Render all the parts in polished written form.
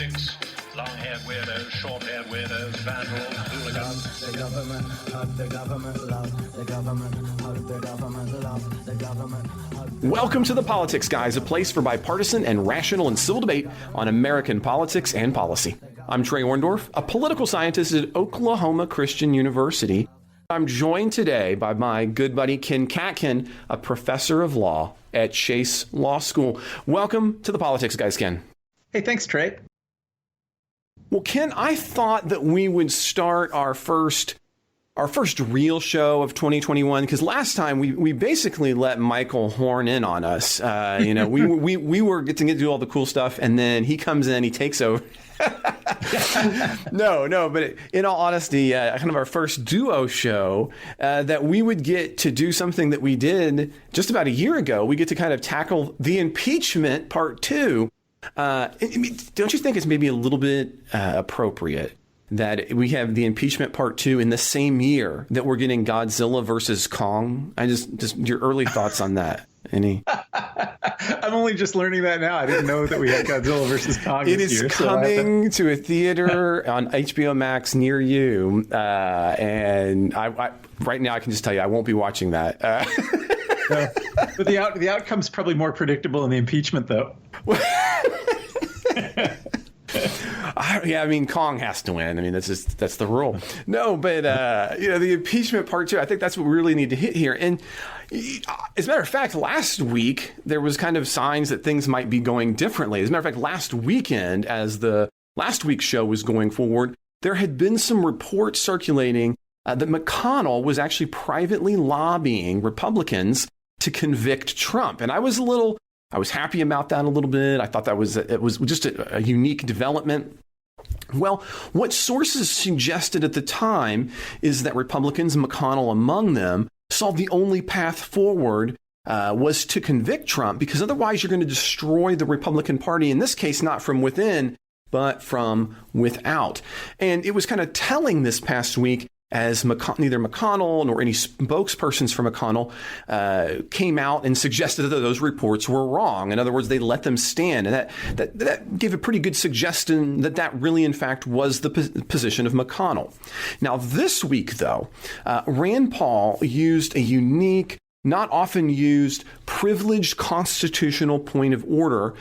politics, long-haired weirdos, short-haired weirdos, vandals, hooligans. The government, hug the government, love the government, hug the government, love the government. Welcome to The Politics Guys, a place for bipartisan and rational and civil debate on American politics and policy. I'm Trey Orndorff, a political scientist at Oklahoma Christian University. I'm joined today by my good buddy Ken Katkin, a professor of law at Chase Law School. Welcome to The Politics Guys, Ken. Hey, thanks, Trey. Well, Ken, I thought that we would start our first real show of 2021, because last time we basically let Michael horn in on us. We were getting to do all the cool stuff, and then he comes in, he takes over. No, but in all honesty, kind of our first duo show, that we would get to do something that we did just about a year ago. We get to kind of tackle the impeachment part 2. Don't you think it's maybe a little bit appropriate that we have the impeachment part 2 in the same year that we're getting Godzilla versus Kong? I just your early thoughts on that. Any? I'm only just learning that now. I didn't know that we had Godzilla versus Kong this year. It is coming to a theater on HBO Max near you, and I right now I can just tell you I won't be watching that. But the outcome's probably more predictable in the impeachment, though. I mean, Kong has to win. I mean, that's the rule. No, but the impeachment part 2, I think that's what we really need to hit here. And as a matter of fact, last week there was kind of signs that things might be going differently. As a matter of fact, last weekend, as the last week's show was going forward, there had been some reports circulating that McConnell was actually privately lobbying Republicans to convict Trump. And I was happy about that a little bit. I thought it was just a unique development. Well, what sources suggested at the time is that Republicans, McConnell among them, saw the only path forward was to convict Trump, because otherwise you're going to destroy the Republican Party, in this case, not from within, but from without. And it was kind of telling this past week, as neither McConnell nor any spokespersons for McConnell came out and suggested that those reports were wrong. In other words, they let them stand. And that gave a pretty good suggestion that really, in fact, was the position of McConnell. Now, this week, though, Rand Paul used a unique, not often used, privileged constitutional point of order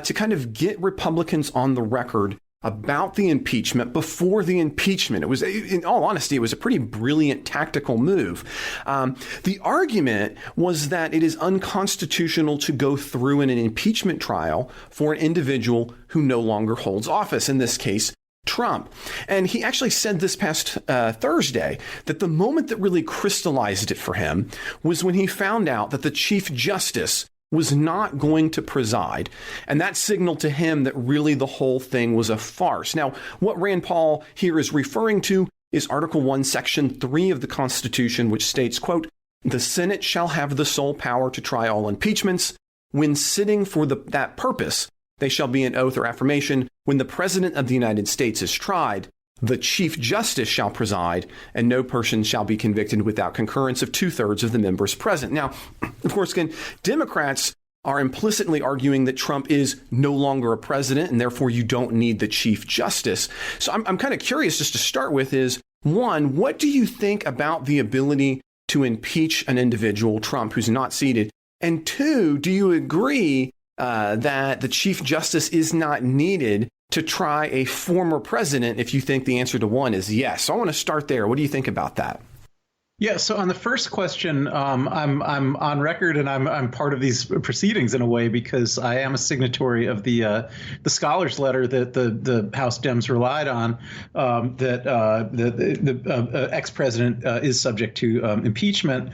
to kind of get Republicans on the record about the impeachment before the impeachment. It was, in all honesty, it was a pretty brilliant tactical move. The argument was that it is unconstitutional to go through in an impeachment trial for an individual who no longer holds office, in this case, Trump. And he actually said this past Thursday that the moment that really crystallized it for him was when he found out that the Chief Justice was not going to preside. And that signaled to him that really the whole thing was a farce. Now, what Rand Paul here is referring to is Article 1, Section 3 of the Constitution, which states, quote, "The Senate shall have the sole power to try all impeachments. When sitting for that purpose, they shall be an oath or affirmation. When the President of the United States is tried, the Chief Justice shall preside, and no person shall be convicted without concurrence of 2/3 of the members present." Now, of course, again, Democrats are implicitly arguing that Trump is no longer a president, and therefore you don't need the Chief Justice. So I'm kind of curious, just to start with, is, one, what do you think about the ability to impeach an individual, Trump, who's not seated? And two, do you agree that the Chief Justice is not needed to try a former president, if you think the answer to one is yes? So I want to start there. What do you think about that? Yeah, so on the first question, I'm on record, and I'm part of these proceedings in a way because I am a signatory of the scholars letter that the House Dems relied on, that the ex-president is subject to impeachment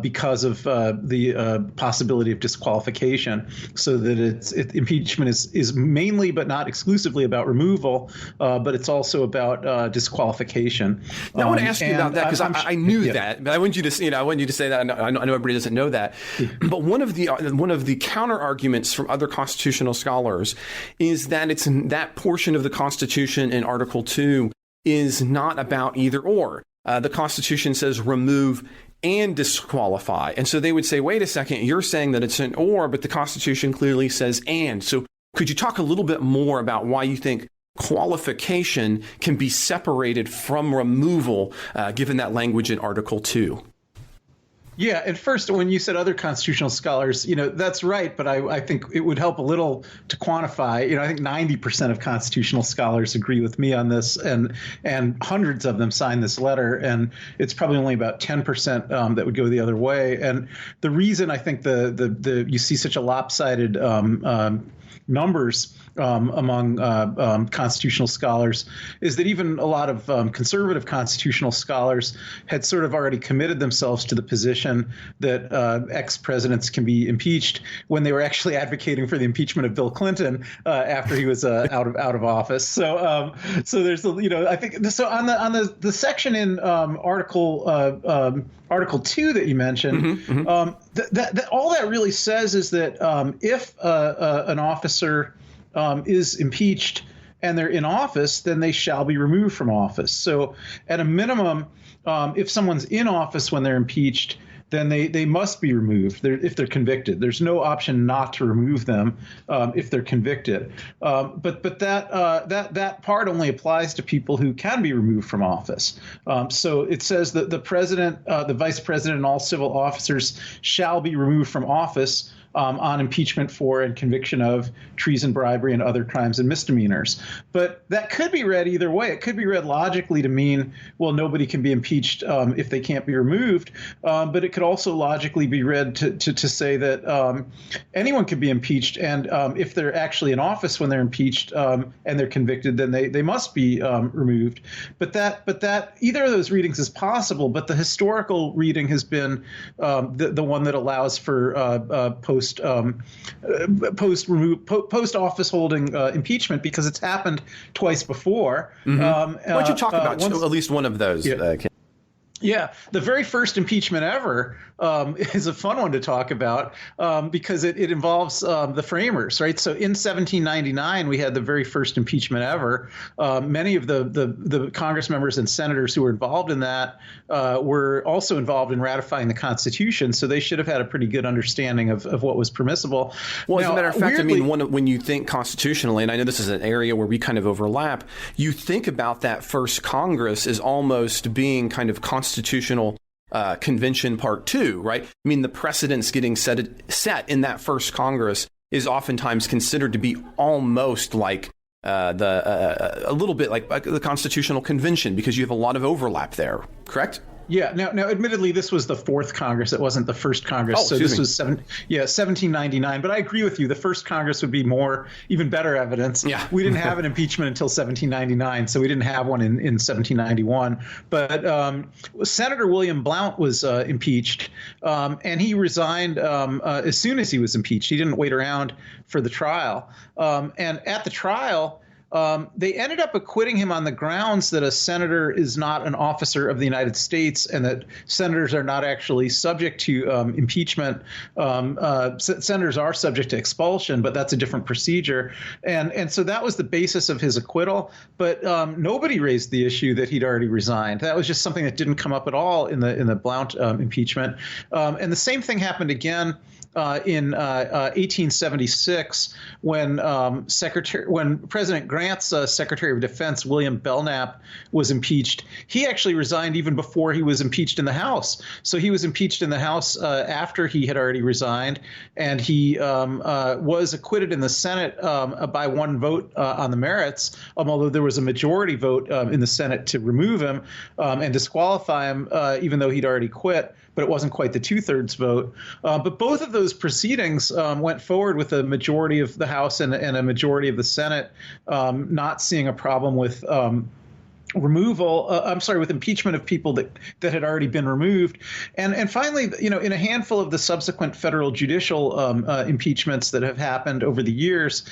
because of the possibility of disqualification. So that impeachment is mainly but not exclusively about removal, but it's also about disqualification. Now, I want to ask you about that, because I knew that, but I want you to say that. I know everybody doesn't know that, but one of the counter arguments from other constitutional scholars is that it's that portion of the Constitution in Article 2 is not about either or. The Constitution says remove and disqualify, and so they would say, wait a second, you're saying that it's an or, but the Constitution clearly says and. So Could you talk a little bit more about why you think qualification can be separated from removal, given that language in Article 2? Yeah, and first, when you said other constitutional scholars, that's right, but I think it would help a little to quantify. I think 90% of constitutional scholars agree with me on this, and hundreds of them signed this letter, and it's probably only about 10% that would go the other way. And the reason I think you see such a lopsided numbers among constitutional scholars is that even a lot of conservative constitutional scholars had sort of already committed themselves to the position that ex-presidents can be impeached when they were actually advocating for the impeachment of Bill Clinton after he was out of office. So there's I think so on the section in Article 2 that you mentioned, all that really says is that if an officer is impeached and they're in office, then they shall be removed from office. So at a minimum, if someone's in office when they're impeached, then they must be removed if they're convicted. There's no option not to remove them if they're convicted. But that part only applies to people who can be removed from office. So it says that the president, the vice president, and all civil officers shall be removed from office on impeachment for and conviction of treason, bribery, and other crimes and misdemeanors. But that could be read either way. It could be read logically to mean, well, nobody can be impeached if they can't be removed. But it could also logically be read to say that anyone can be impeached. And if they're actually in office when they're impeached and they're convicted, then they must be removed. But that either of those readings is possible. But the historical reading has been the one that allows for post office holding impeachment, because it's happened twice before. Why don't you talk about at least one of those? Yeah. Yeah, the very first impeachment ever is a fun one to talk about because it involves the framers, right? So in 1799, we had the very first impeachment ever. Many of the Congress members and senators who were involved in that were also involved in ratifying the Constitution, so they should have had a pretty good understanding of what was permissible. Well, now, as a matter of fact, weirdly, when you think constitutionally, and I know this is an area where we kind of overlap, you think about that first Congress as almost being kind of constitutional convention part 2, right? I mean, the precedents getting set in that first Congress is oftentimes considered to be almost like a little bit like the constitutional convention, because you have a lot of overlap there, correct? Yeah. Now, admittedly, this was the fourth Congress. It wasn't the first Congress. So this was 1799. But I agree with you. The first Congress would be even better evidence. Yeah. We didn't have an impeachment until 1799, so we didn't have one in 1791. But Senator William Blount was impeached, and he resigned as soon as he was impeached. He didn't wait around for the trial. And at the trial, they ended up acquitting him on the grounds that a senator is not an officer of the United States and that senators are not actually subject to impeachment. Senators are subject to expulsion, but that's a different procedure. And so that was the basis of his acquittal. But nobody raised the issue that he'd already resigned. That was just something that didn't come up at all in the Blount impeachment. And the same thing happened again in 1876 when President Grant's Secretary of Defense, William Belknap, was impeached. He actually resigned even before he was impeached in the House. So he was impeached in the House after he had already resigned, and he was acquitted in the Senate by one vote on the merits, although there was a majority vote in the Senate to remove him and disqualify him, even though he'd already quit. But it wasn't quite the 2/3 vote. But both of those proceedings went forward with a majority of the House and a majority of the Senate not seeing a problem with with impeachment of people that had already been removed. And finally, in a handful of the subsequent federal judicial impeachments that have happened over the years,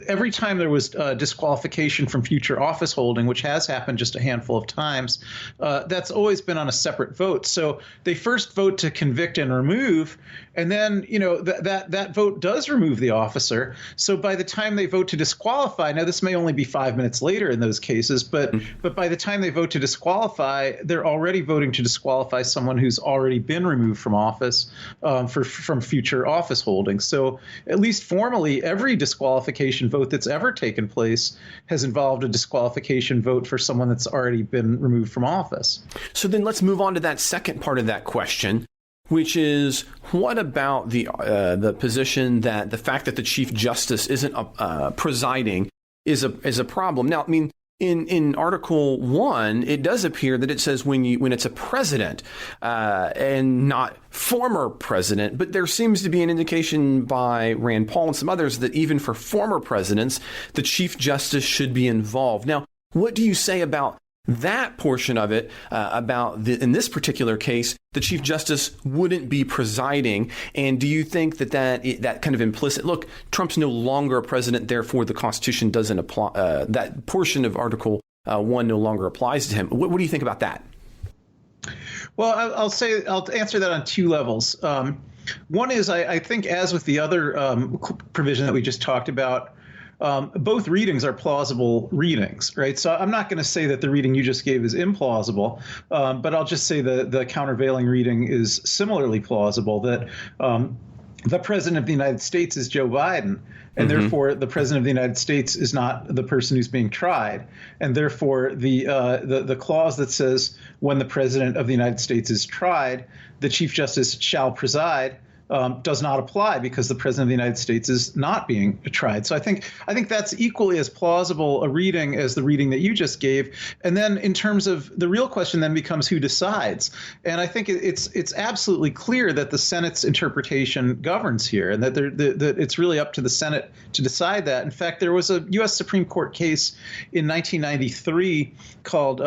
every time there was disqualification from future office holding, which has happened just a handful of times, that's always been on a separate vote. So they first vote to convict and remove, and then, that vote does remove the officer. So by the time they vote to disqualify, now this may only be 5 minutes later in those cases, but But by the time they vote to disqualify, they're already voting to disqualify someone who's already been removed from office from future office holdings. So at least formally, every disqualification vote that's ever taken place has involved a disqualification vote for someone that's already been removed from office. So then let's move on to that second part of that question, which is, what about the position that the fact that the Chief Justice isn't presiding is a problem? Now, I mean, in Article 1, it does appear that it says when it's a president and not former president, but there seems to be an indication by Rand Paul and some others that even for former presidents, the Chief Justice should be involved. Now, what do you say about that portion of it, in this particular case, the Chief Justice wouldn't be presiding? And do you think that kind of implicit, look, Trump's no longer a president, therefore the Constitution doesn't apply, that portion of Article 1 no longer applies to him? What do you think about that? Well, I'll answer that on two levels. One is I think, as with the other provision that we just talked about, both readings are plausible readings, right? So I'm not going to say that the reading you just gave is implausible, but I'll just say the countervailing reading is similarly plausible, that the president of the United States is Joe Biden, and therefore the president of the United States is not the person who's being tried. And therefore the clause that says when the president of the United States is tried, the Chief Justice shall preside, does not apply, because the president of the United States is not being tried. So I think that's equally as plausible a reading as the reading that you just gave. And then in terms of the real question then becomes who decides. And I think it's absolutely clear that the Senate's interpretation governs here, and that that it's really up to the Senate to decide that. In fact, there was a U.S. Supreme Court case in 1993 called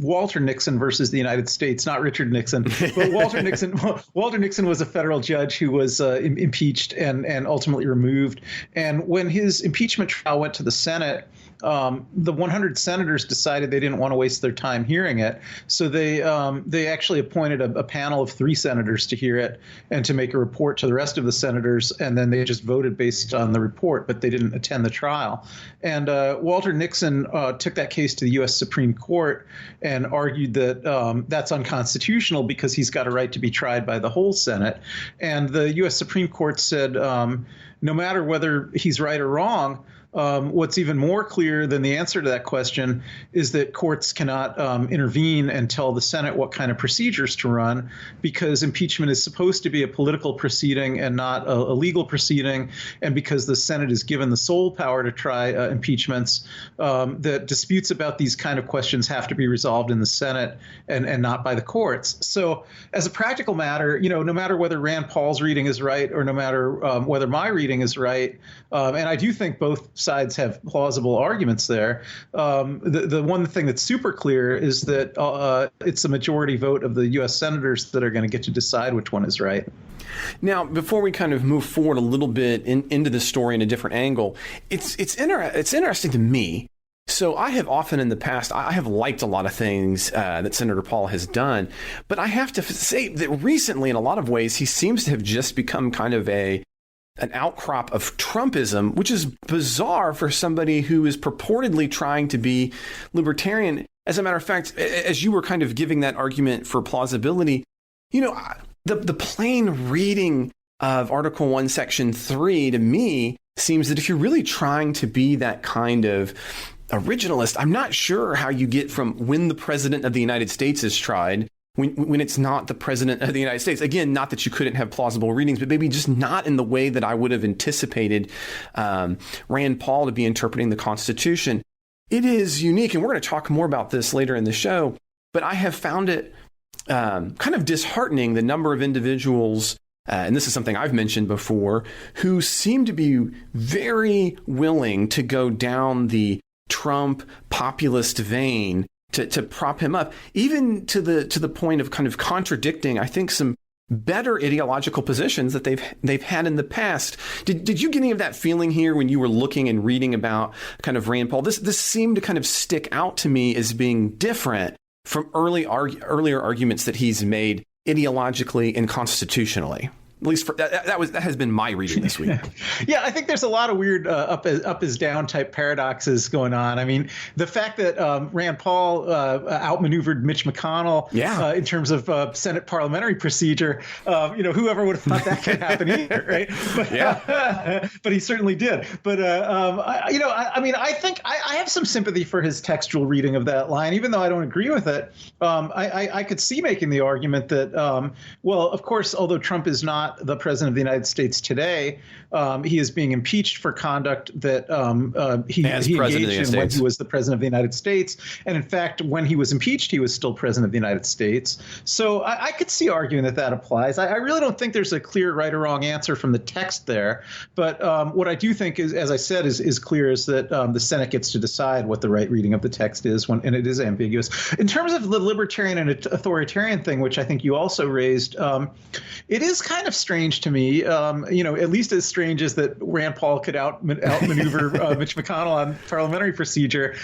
Walter Nixon versus the United States, not Richard Nixon, but Walter Nixon. Walter Nixon was a federal judge who was impeached and ultimately removed. And when his impeachment trial went to the Senate, the 100 senators decided they didn't want to waste their time hearing it. So they actually appointed a panel of 3 senators to hear it and to make a report to the rest of the senators. And then they just voted based on the report, but they didn't attend the trial. And Walter Nixon took that case to the U.S. Supreme Court and argued that that's unconstitutional because he's got a right to be tried by the whole Senate. And the U.S. Supreme Court said, no matter whether he's right or wrong, what's even more clear than the answer to that question is that courts cannot intervene and tell the Senate what kind of procedures to run, because impeachment is supposed to be a political proceeding and not a legal proceeding. And because the Senate is given the sole power to try impeachments, that disputes about these kind of questions have to be resolved in the Senate and not by the courts. So as a practical matter, no matter whether Rand Paul's reading is right or no matter whether my reading is right, and I do think both sides have plausible arguments there. The one thing that's super clear is that it's a majority vote of the U.S. senators that are going to get to decide which one is right. Now, before we kind of move forward a little bit into the story in a different angle, it's interesting to me. So I have often in the past, I have liked a lot of things that Senator Paul has done, but I have to say that recently, in a lot of ways, he seems to have just become kind of an outcrop of Trumpism, which is bizarre for somebody who is purportedly trying to be libertarian. As a matter of fact, as you were kind of giving that argument for plausibility, the plain reading of Article 1, Section 3 to me seems that if you're really trying to be that kind of originalist, I'm not sure how you get from when the president of the United States is tried when it's not the president of the United States. Again, not that you couldn't have plausible readings, but maybe just not in the way that I would have anticipated Rand Paul to be interpreting the Constitution. It is unique, and we're going to talk more about this later in the show, but I have found it kind of disheartening, the number of individuals, and this is something I've mentioned before, who seem to be very willing to go down the Trump populist vein to prop him up, even to the point of kind of contradicting, I think, some better ideological positions that they've had in the past. Did you get any of that feeling here when you were looking and reading about kind of Rand Paul? This seemed to kind of stick out to me as being different from earlier arguments that he's made ideologically and constitutionally. At least that has been my reading this week. Yeah, I think there's a lot of weird up is down type paradoxes going on. I mean, the fact that Rand Paul outmaneuvered Mitch McConnell in terms of Senate parliamentary procedure, whoever would have thought that could happen either, right? But, but he certainly did. But I think I have some sympathy for his textual reading of that line, even though I don't agree with it. I could see making the argument that, of course, although Trump is not the president of the United States today, he is being impeached for conduct that he engaged in when he was the president of the United States. And in fact, when he was impeached, he was still president of the United States. So I could see arguing that applies. I really don't think there's a clear right or wrong answer from the text there. But what I do think is, as I said, is clear is that the Senate gets to decide what the right reading of the text is and it is ambiguous. In terms of the libertarian and authoritarian thing, which I think you also raised, it is kind of strange to me, at least as strange as that Rand Paul could outmaneuver Mitch McConnell on parliamentary procedure.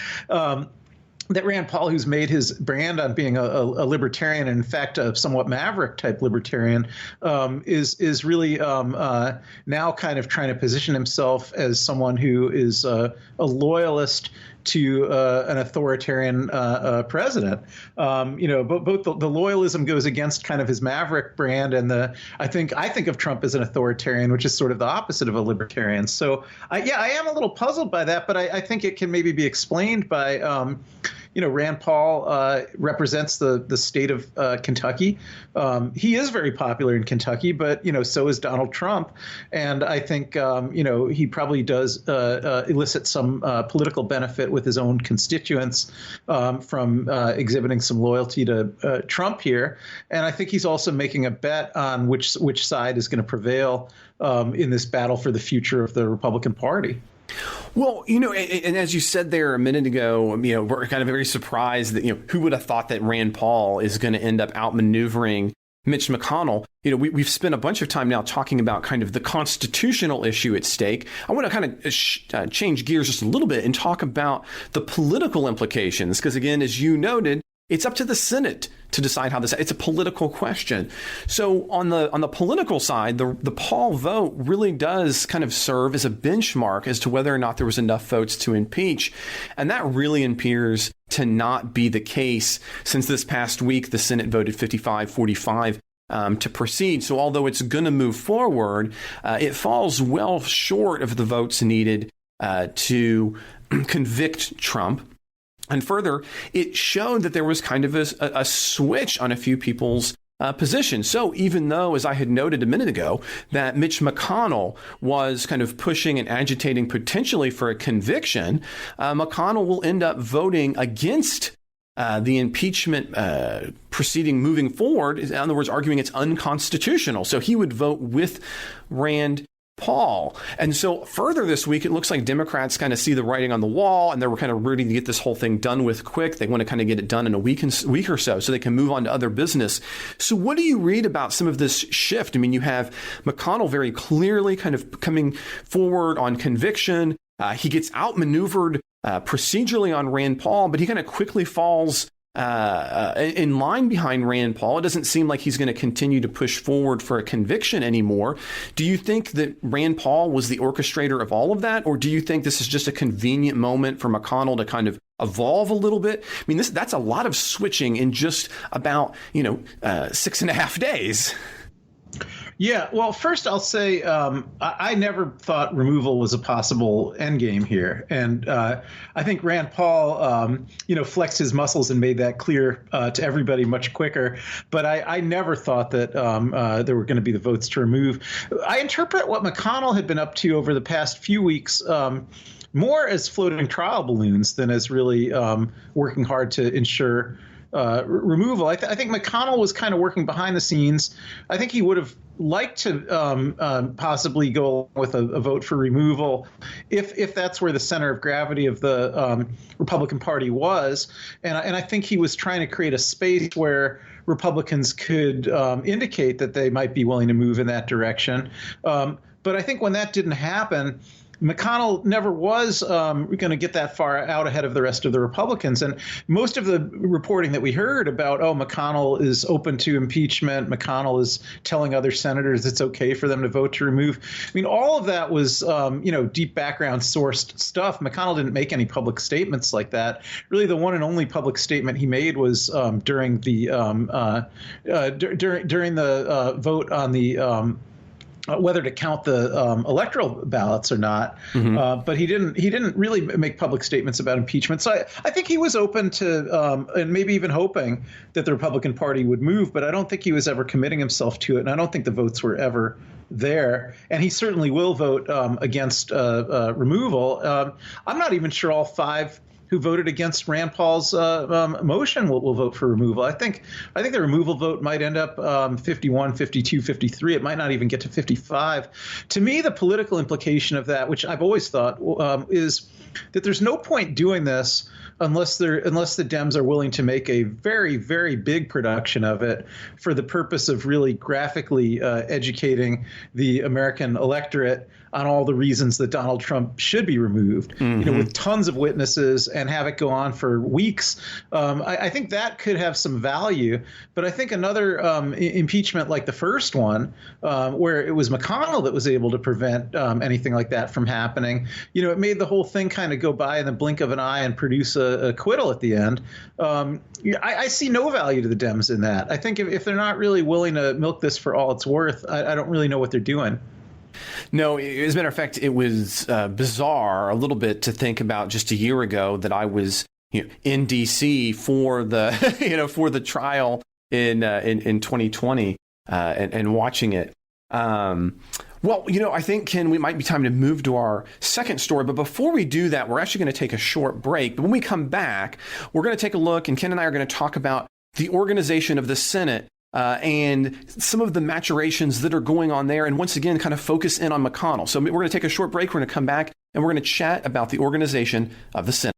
That Rand Paul, who's made his brand on being a libertarian, and in fact a somewhat maverick type libertarian, is really now kind of trying to position himself as someone who is a loyalist to an authoritarian president. But both the loyalism goes against kind of his maverick brand, and I think of Trump as an authoritarian, which is sort of the opposite of a libertarian. So I am a little puzzled by that, but I think it can maybe be explained by Rand Paul represents the state of Kentucky. He is very popular in Kentucky, but so is Donald Trump, and I think he probably does elicit some political benefit with his own constituents from exhibiting some loyalty to Trump here. And I think he's also making a bet on which side is going to prevail in this battle for the future of the Republican Party. Well, and as you said there a minute ago, we're kind of very surprised that, who would have thought that Rand Paul is going to end up outmaneuvering Mitch McConnell. We've spent a bunch of time now talking about kind of the constitutional issue at stake. I want to kind of change gears just a little bit and talk about the political implications, because again, as you noted, it's up to the Senate to decide how it's a political question. So on the political side, the Paul vote really does kind of serve as a benchmark as to whether or not there was enough votes to impeach. And that really appears to not be the case, since this past week, the Senate voted 55-45 to proceed. So although it's going to move forward, it falls well short of the votes needed to convict Trump. And further, it showed that there was kind of a switch on a few people's positions. So even though, as I had noted a minute ago, that Mitch McConnell was kind of pushing and agitating potentially for a conviction, McConnell will end up voting against the impeachment proceeding moving forward. In other words, arguing it's unconstitutional. So he would vote with Rand Paul. And so further this week, it looks like Democrats kind of see the writing on the wall, and they're kind of ready to get this whole thing done with quick. They want to kind of get it done in a week or so they can move on to other business. So what do you read about some of this shift? I mean, you have McConnell very clearly kind of coming forward on conviction. He gets outmaneuvered procedurally on Rand Paul, but he kind of quickly falls in line behind Rand Paul. It doesn't seem like he's going to continue to push forward for a conviction anymore. Do you think that Rand Paul was the orchestrator of all of that? Or do you think this is just a convenient moment for McConnell to kind of evolve a little bit? I mean, that's a lot of switching in just about, 6.5 days. Yeah, well, first I'll say I never thought removal was a possible endgame here. And I think Rand Paul, flexed his muscles and made that clear to everybody much quicker. But I never thought that there were going to be the votes to remove. I interpret what McConnell had been up to over the past few weeks more as floating trial balloons than as really working hard to ensure removal. I think McConnell was kind of working behind the scenes. I think he would have liked to possibly go with a vote for removal if that's where the center of gravity of the Republican Party was. And I think he was trying to create a space where Republicans could indicate that they might be willing to move in that direction. But I think when that didn't happen, McConnell never was going to get that far out ahead of the rest of the Republicans. And most of the reporting that we heard about, McConnell is open to impeachment, McConnell is telling other senators it's okay for them to vote to remove. I mean, all of that was, deep background sourced stuff. McConnell didn't make any public statements like that. Really, the one and only public statement he made was during the vote on the whether to count the electoral ballots or not, but he didn't really make public statements about impeachment. So I think he was open to and maybe even hoping that the Republican Party would move, but I don't think he was ever committing himself to it, and I don't think the votes were ever there. And he certainly will vote against removal. I'm not even sure all 5 who voted against Rand Paul's motion will vote for removal. I think the removal vote might end up 51, 52, 53. It might not even get to 55. To me, the political implication of that, which I've always thought, is that there's no point doing this unless the Dems are willing to make a very, very big production of it for the purpose of really graphically educating the American electorate on all the reasons that Donald Trump should be removed, with tons of witnesses and have it go on for weeks. I think that could have some value. But I think another impeachment like the first one, where it was McConnell that was able to prevent anything like that from happening, it made the whole thing kind of go by in the blink of an eye and produce a acquittal at the end. I see no value to the Dems in that. I think if they're not really willing to milk this for all it's worth, I don't really know what they're doing. No, as a matter of fact, it was bizarre a little bit to think about just a year ago that I was in D.C. for the for the trial in 2020 and watching it. Well, I think, Ken, we might be time to move to our second story. But before we do that, we're actually going to take a short break. But when we come back, we're going to take a look, and Ken and I are going to talk about the organization of the Senate and some of the maturations that are going on there. And once again, kind of focus in on McConnell. So we're going to take a short break. We're going to come back and we're going to chat about the organization of the Senate.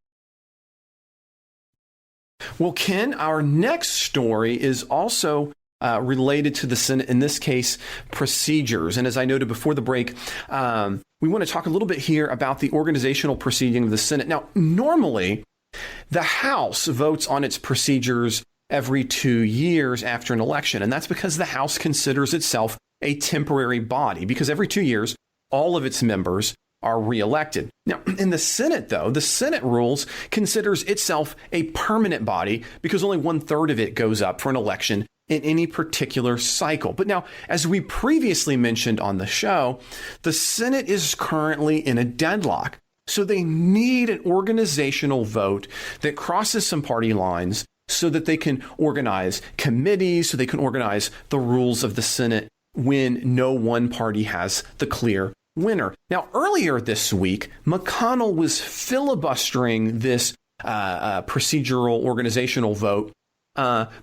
Well, Ken, our next story is also related to the Senate, in this case, procedures. And as I noted before the break, we want to talk a little bit here about the organizational proceeding of the Senate. Now, normally, the House votes on its procedures every 2 years after an election. And that's because the House considers itself a temporary body, because every 2 years, all of its members are reelected. Now, in the Senate, though, the Senate rules considers itself a permanent body because only 1/3 of it goes up for an election in any particular cycle. But now, as we previously mentioned on the show, the Senate is currently in a deadlock. So they need an organizational vote that crosses some party lines so that they can organize committees, so they can organize the rules of the Senate when no one party has the clear winner. Now, earlier this week, McConnell was filibustering this procedural organizational vote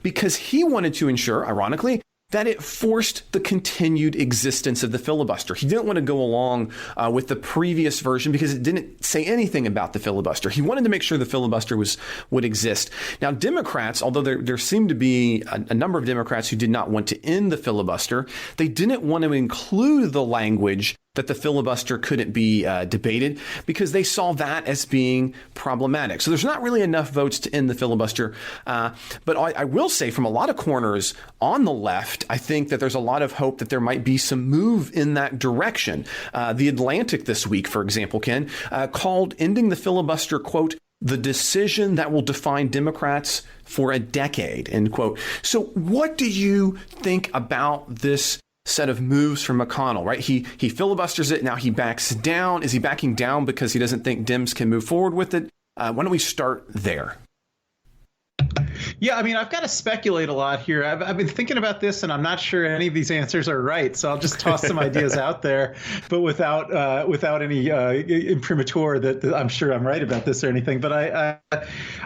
because he wanted to ensure, ironically, that it forced the continued existence of the filibuster. He didn't want to go along with the previous version because it didn't say anything about the filibuster. He wanted to make sure the filibuster would exist. Now, Democrats, although there seemed to be a number of Democrats who did not want to end the filibuster, they didn't want to include the language that the filibuster couldn't be debated because they saw that as being problematic. So there's not really enough votes to end the filibuster. But I will say from a lot of corners on the left, I think that there's a lot of hope that there might be some move in that direction. The Atlantic this week, for example, Ken, called ending the filibuster, quote, the decision that will define Democrats for a decade, end quote. So what do you think about this set of moves from McConnell, right? He filibusters it. Now he backs down. Is he backing down because he doesn't think Dems can move forward with it? Why don't we start there? Yeah, I mean, I've got to speculate a lot here. I've been thinking about this, and I'm not sure any of these answers are right. So I'll just toss some ideas out there, but without any imprimatur that I'm sure I'm right about this or anything. But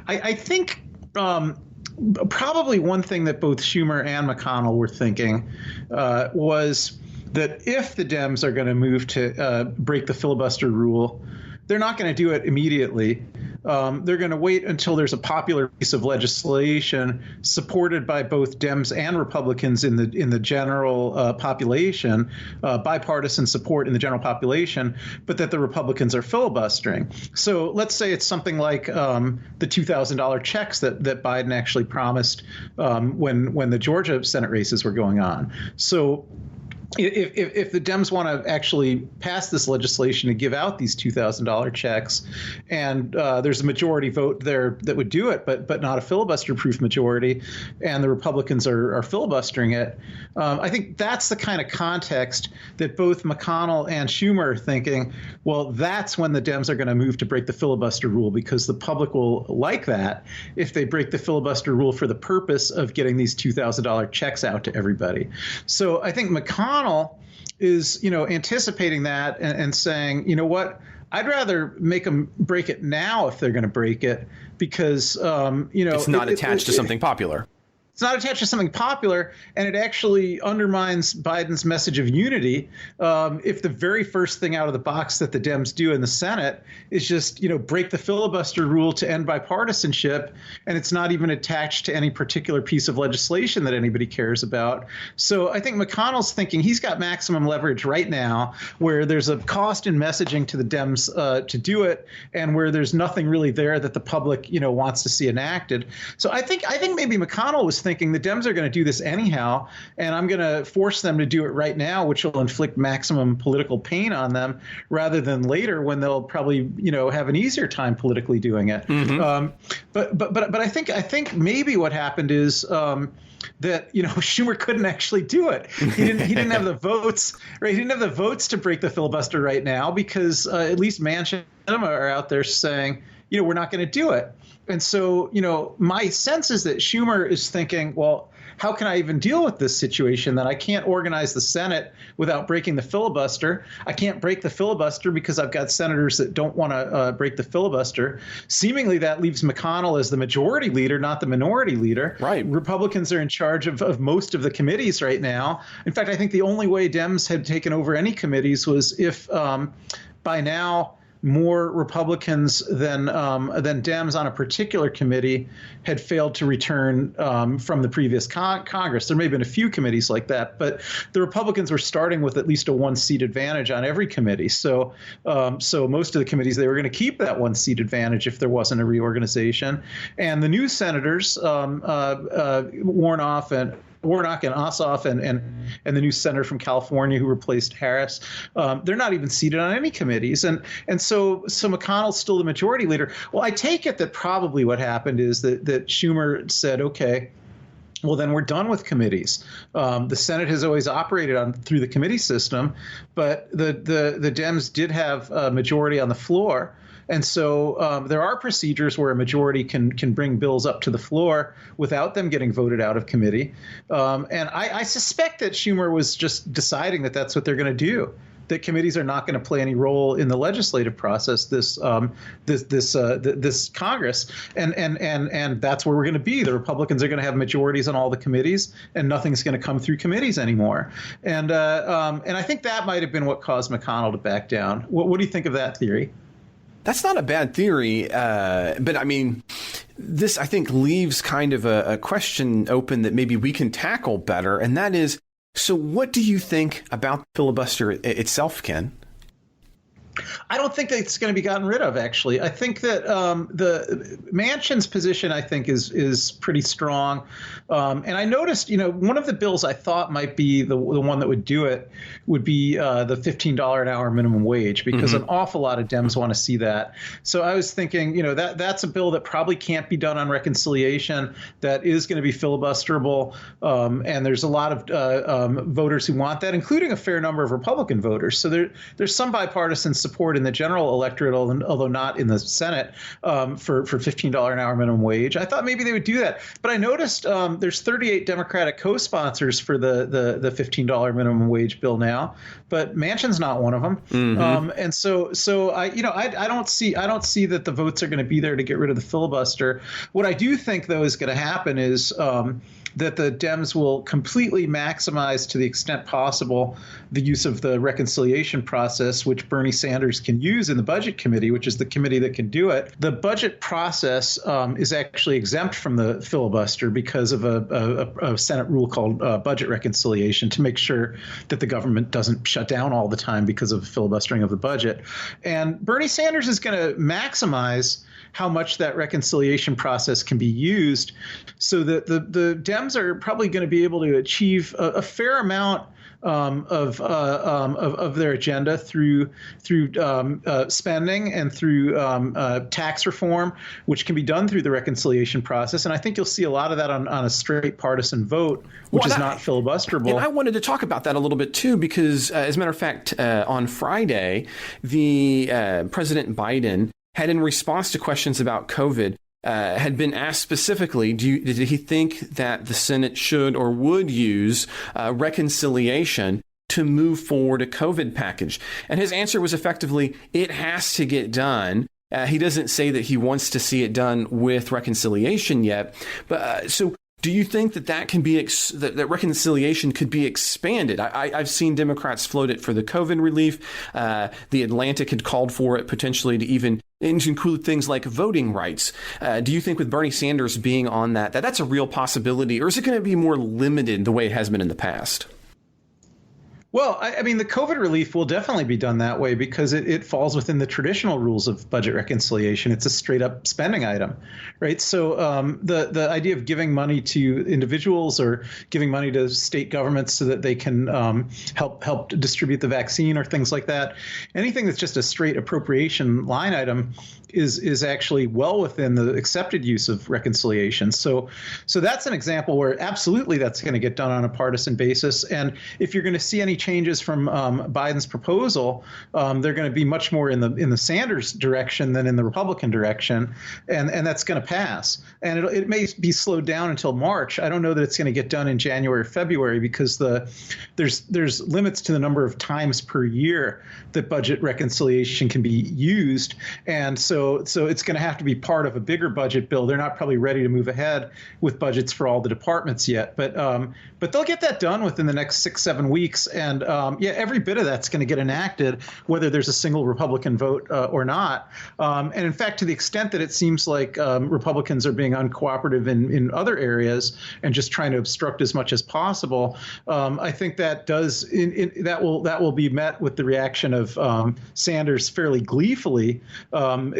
I think probably one thing that both Schumer and McConnell were thinking was that if the Dems are going to move to break the filibuster rule, they're not going to do it immediately. They're going to wait until there's a popular piece of legislation supported by both Dems and Republicans in the general population, bipartisan support in the general population, but that the Republicans are filibustering. So let's say it's something like the $2,000 checks that Biden actually promised when the Georgia Senate races were going on. So if the Dems want to actually pass this legislation to give out these $2,000 checks, and there's a majority vote there that would do it, but not a filibuster-proof majority, and the Republicans are filibustering it, I think that's the kind of context that both McConnell and Schumer are thinking, well, that's when the Dems are going to move to break the filibuster rule, because the public will like that if they break the filibuster rule for the purpose of getting these $2,000 checks out to everybody. So I think McConnell is, anticipating that and saying, you know what, I'd rather make them break it now if they're going to break it, because, it's not attached to something popular. It's not attached to something popular, and it actually undermines Biden's message of unity. If the very first thing out of the box that the Dems do in the Senate is just, break the filibuster rule to end bipartisanship, and it's not even attached to any particular piece of legislation that anybody cares about. So I think McConnell's thinking he's got maximum leverage right now, where there's a cost in messaging to the Dems to do it, and where there's nothing really there that the public, wants to see enacted. So I think maybe McConnell was thinking the Dems are going to do this anyhow, and I'm going to force them to do it right now, which will inflict maximum political pain on them, rather than later when they'll probably, have an easier time politically doing it. Mm-hmm. But I think maybe what happened is that Schumer couldn't actually do it. He didn't have the votes, right? He didn't have the votes to break the filibuster right now, because at least Manchin and Sinema are out there saying, we're not going to do it. And so, my sense is that Schumer is thinking, well, how can I even deal with this situation that I can't organize the Senate without breaking the filibuster? I can't break the filibuster because I've got senators that don't want to break the filibuster. Seemingly that leaves McConnell as the majority leader, not the minority leader. Right. Republicans are in charge of most of the committees right now. In fact, I think the only way Dems had taken over any committees was if by now more Republicans than Dems on a particular committee had failed to return from the previous Congress. There may have been a few committees like that, but the Republicans were starting with at least a one-seat advantage on every committee. So most of the committees, they were going to keep that one-seat advantage if there wasn't a reorganization. And the new senators, Warnock and Ossoff and the new senator from California who replaced Harris, they're not even seated on any committees. And so McConnell's still the majority leader. Well, I take it that probably what happened is that Schumer said, okay, well, then we're done with committees. The Senate has always operated through the committee system, but the Dems did have a majority on the floor. And so there are procedures where a majority can bring bills up to the floor without them getting voted out of committee. And I suspect that Schumer was just deciding that that's what they're going to do, that committees are not going to play any role in the legislative process this Congress. And that's where we're going to be. The Republicans are going to have majorities on all the committees, and nothing's going to come through committees anymore. And I think that might have been what caused McConnell to back down. What do you think of that theory? That's not a bad theory, but I mean, this, I think, leaves kind of a question open that maybe we can tackle better, and that is, so what do you think about filibuster itself, Ken? I don't think that it's going to be gotten rid of, actually. I think that the Manchin's position, I think, is pretty strong. And I noticed, one of the bills I thought might be the one that would do it would be the $15 an hour minimum wage, because an awful lot of Dems want to see that. So I was thinking, that's a bill that probably can't be done on reconciliation, that is going to be filibusterable. And there's a lot of voters who want that, including a fair number of Republican voters. So there's some bipartisan support in the general electorate, although not in the Senate, for $15 an hour minimum wage. I thought maybe they would do that, but I noticed there's 38 Democratic co-sponsors for the $15 minimum wage bill now, but Manchin's not one of them. And so I don't see that the votes are going to be there to get rid of the filibuster. What I do think, though, is going to happen is that the Dems will completely maximize to the extent possible the use of the reconciliation process, which Bernie Sanders can use in the Budget Committee, which is the committee that can do it. The budget process is actually exempt from the filibuster because of a Senate rule called budget reconciliation to make sure that the government doesn't shut down all the time because of filibustering of the budget. And Bernie Sanders is going to maximize how much that reconciliation process can be used so that the Dems are probably going to be able to achieve a fair amount of their agenda through spending and through tax reform, which can be done through the reconciliation process. And I think you'll see a lot of that on a straight partisan vote, which is not filibusterable. And I wanted to talk about that a little bit, too, because as a matter of fact, on Friday, the President Biden had, in response to questions about COVID, had been asked specifically, did he think that the Senate should or would use reconciliation to move forward a COVID package? And his answer was effectively, it has to get done. He doesn't say that he wants to see it done with reconciliation yet. But so do you think that can be that reconciliation could be expanded? I've seen Democrats float it for the COVID relief. The Atlantic had called for it potentially to even include things like voting rights. Do you think with Bernie Sanders being on that's a real possibility, or is it going to be more limited the way it has been in the past? Well, I mean, the COVID relief will definitely be done that way because it falls within the traditional rules of budget reconciliation. It's a straight up spending item, right? So the idea of giving money to individuals or giving money to state governments so that they can help distribute the vaccine or things like that, anything that's just a straight appropriation line item is actually well within the accepted use of reconciliation. So that's an example where absolutely that's going to get done on a partisan basis. And if you're going to see any changes from Biden's proposal, they're going to be much more in the Sanders direction than in the Republican direction, and that's going to pass. And it may be slowed down until March. I don't know that it's going to get done in January or February because there's limits to the number of times per year that budget reconciliation can be used, and so it's going to have to be part of a bigger budget bill. They're not probably ready to move ahead with budgets for all the departments yet, but they'll get that done within the next 6-7 weeks. And every bit of that's going to get enacted, whether there's a single Republican vote or not. And in fact, to the extent that it seems like Republicans are being uncooperative in other areas and just trying to obstruct as much as possible, I think that that will be met with the reaction of Sanders fairly gleefully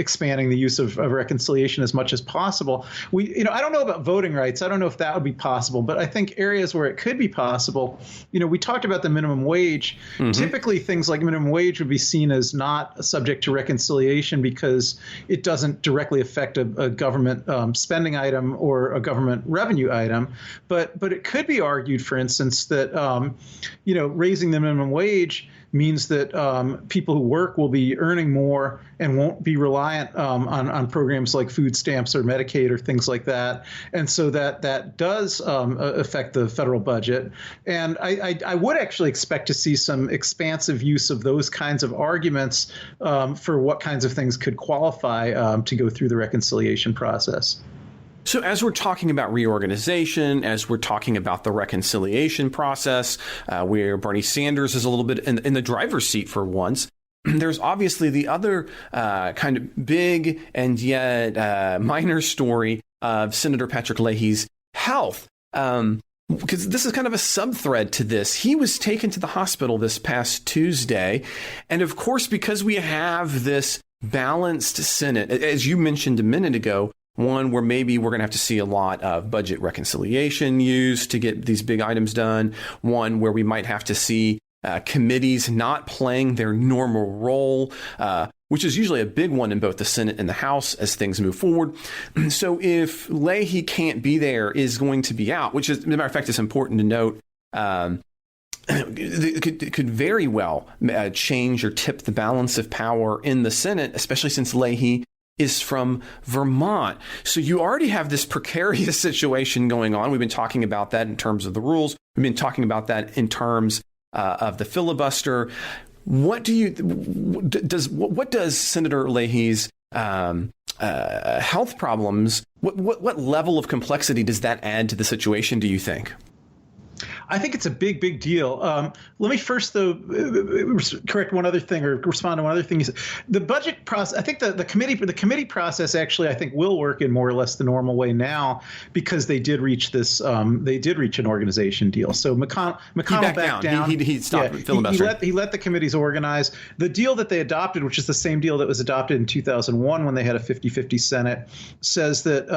expanding the use of reconciliation as much as possible. I don't know about voting rights. I don't know if that would be possible, but I think areas where it could be possible, we talked about the minimum wage. Mm-hmm. Typically, things like minimum wage would be seen as not subject to reconciliation because it doesn't directly affect a government spending item or a government revenue item. But it could be argued, for instance, that raising the minimum wage means that people who work will be earning more and won't be reliant on programs like food stamps or Medicaid or things like that. And so that does affect the federal budget. And I would actually expect to see some expansive use of those kinds of arguments for what kinds of things could qualify to go through the reconciliation process. So as we're talking about reorganization, as we're talking about the reconciliation process, where Bernie Sanders is a little bit in the driver's seat for once, there's obviously the other kind of big and yet minor story of Senator Patrick Leahy's health. Because this is kind of a sub-thread to this. He was taken to the hospital this past Tuesday. And of course, because we have this balanced Senate, as you mentioned a minute ago, one where maybe we're going to have to see a lot of budget reconciliation used to get these big items done. One where we might have to see committees not playing their normal role, which is usually a big one in both the Senate and the House as things move forward. So if Leahy can't be there, is going to be out, which is, as a matter of fact, it's important to note, it could very well change or tip the balance of power in the Senate, especially since Leahy is from Vermont. So you already have this precarious situation going on. We've been talking about that in terms of the rules. We've been talking about that in terms of the filibuster. What does Senator Leahy's health problems. What level of complexity does that add to the situation, do you think? I think it's a big, big deal. Let me first, though, correct one other thing or respond to one other thing. The budget process, I think the committee process actually, I think, will work in more or less the normal way now because they did reach an organization deal. So McConnell backed down. He stopped filibustering. He let the committees organize. The deal that they adopted, which is the same deal that was adopted in 2001 when they had a 50-50 Senate, says that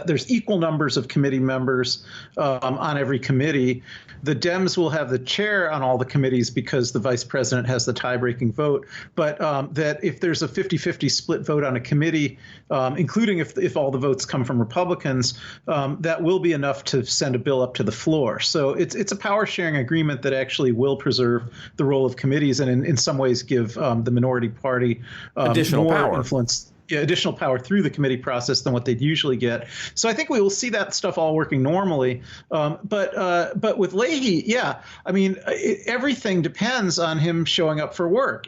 there's equal numbers of committee members on every committee. The Dems will have the chair on all the committees because the vice president has the tie-breaking vote. But that if there's a 50-50 split vote on a committee, including if all the votes come from Republicans, that will be enough to send a bill up to the floor. So it's a power-sharing agreement that actually will preserve the role of committees and in some ways give the minority party additional more power. Influence. Additional power through the committee process than what they'd usually get. So I think we will see that stuff all working normally. But with Leahy, yeah, I mean, everything depends on him showing up for work.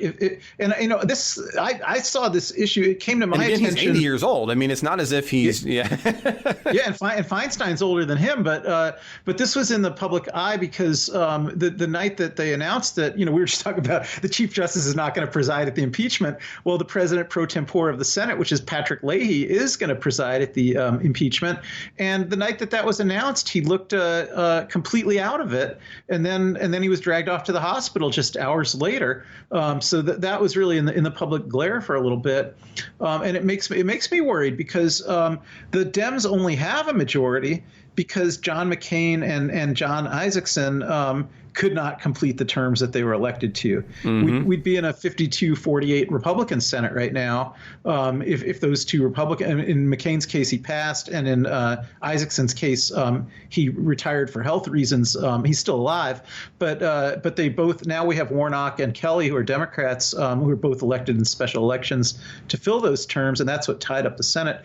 I saw this issue. It came to my attention. He's 80 years old. I mean, it's not as if he's yeah, and Feinstein's older than him. But this was in the public eye because the night that they announced that, we were just talking about the Chief Justice is not going to preside at the impeachment. Well, the President pro tempore of the Senate, which is Patrick Leahy, is going to preside at the impeachment. And the night that was announced, he looked completely out of it, and then he was dragged off to the hospital just hours later. So that was really in the public glare for a little bit, and it makes me worried because the Dems only have a majority because John McCain and John Isaacson could not complete the terms that they were elected to. Mm-hmm. We'd be in a 52-48 Republican Senate right now if those two Republican. In McCain's case, he passed, and in Isaacson's case, he retired for health reasons. He's still alive, but they both now we have Warnock and Kelly, who are Democrats, who are both elected in special elections to fill those terms, and that's what tied up the Senate.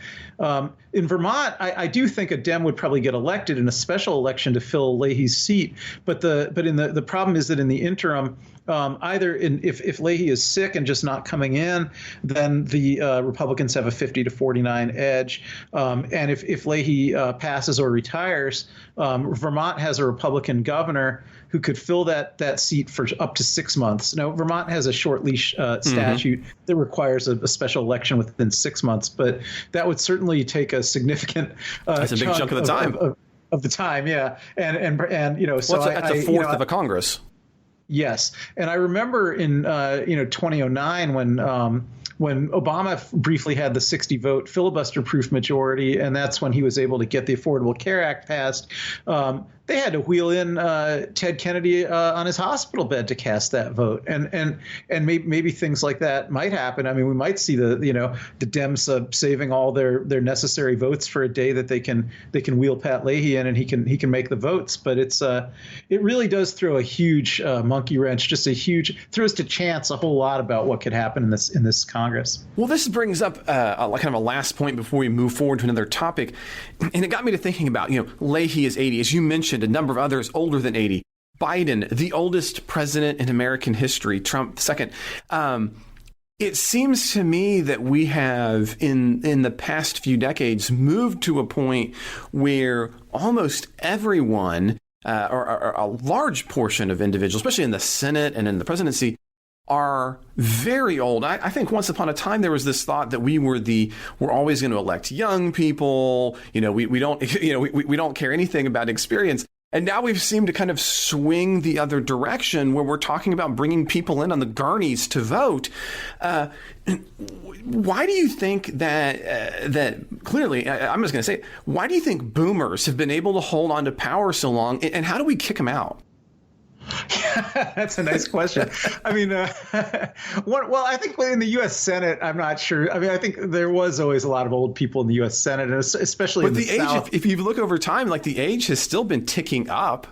In Vermont, I do think a Dem would probably get elected in a special election to fill Leahy's seat, but the problem is that in the interim, if Leahy is sick and just not coming in, then the Republicans have a 50-49 edge. And if Leahy passes or retires, Vermont has a Republican governor who could fill that seat for up to 6 months. Now, Vermont has a short leash statute that requires a special election within 6 months, but that would certainly take a significant that's a big chunk of the time. Of the time, yeah, and so that's a fourth of a Congress. Yes, and I remember in 2009 when Obama briefly had the 60-vote filibuster-proof majority, and that's when he was able to get the Affordable Care Act passed. They had to wheel in Ted Kennedy on his hospital bed to cast that vote, and maybe things like that might happen. I mean, we might see the Dems saving all their necessary votes for a day that they can wheel Pat Leahy in, and he can make the votes. But it really does throw a huge monkey wrench, throws to chance a whole lot about what could happen in this Congress. Well, this brings up kind of a last point before we move forward to another topic, and it got me to thinking about Leahy is 80, as you mentioned. A number of others older than 80. Biden, the oldest president in American history, Trump II. It seems to me that we have, in the past few decades, moved to a point where almost everyone, or a large portion of individuals, especially in the Senate and in the presidency, are very old. I think once upon a time there was this thought that we're always going to elect young people. We don't care anything about experience. And now we've seemed to kind of swing the other direction where we're talking about bringing people in on the gurneys to vote. Why do you think that clearly, I'm just going to say, why do you think boomers have been able to hold on to power so long, and how do we kick them out? That's a nice question. I mean, I think in the U.S. Senate, I'm not sure. I mean, I think there was always a lot of old people in the U.S. Senate, and especially in the South. If you look over time, like the age has still been ticking up.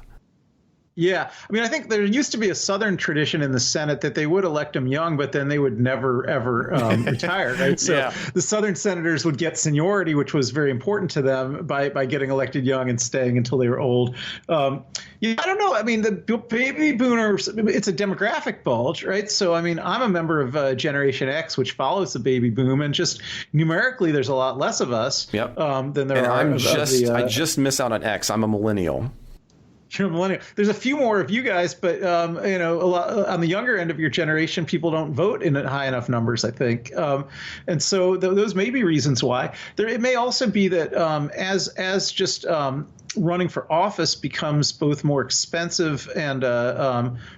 Yeah, I mean, I think there used to be a Southern tradition in the Senate that they would elect him young, but then they would never, ever retire, right? So Yeah. the Southern senators would get seniority, which was very important to them by getting elected young and staying until they were old. Yeah, I don't know. I mean, the baby boomers, it's a demographic bulge, right? So, I mean, I'm a member of Generation X, which follows the baby boom, and just numerically, there's a lot less of us Yep. than there And are. I just miss out on X. I'm a millennial. You're a millennial. There's a few more of you guys, but you know, a lot on the younger end of your generation, people don't vote in high enough numbers, I think, and so those may be reasons why. It may also be that as just running for office becomes both more expensive and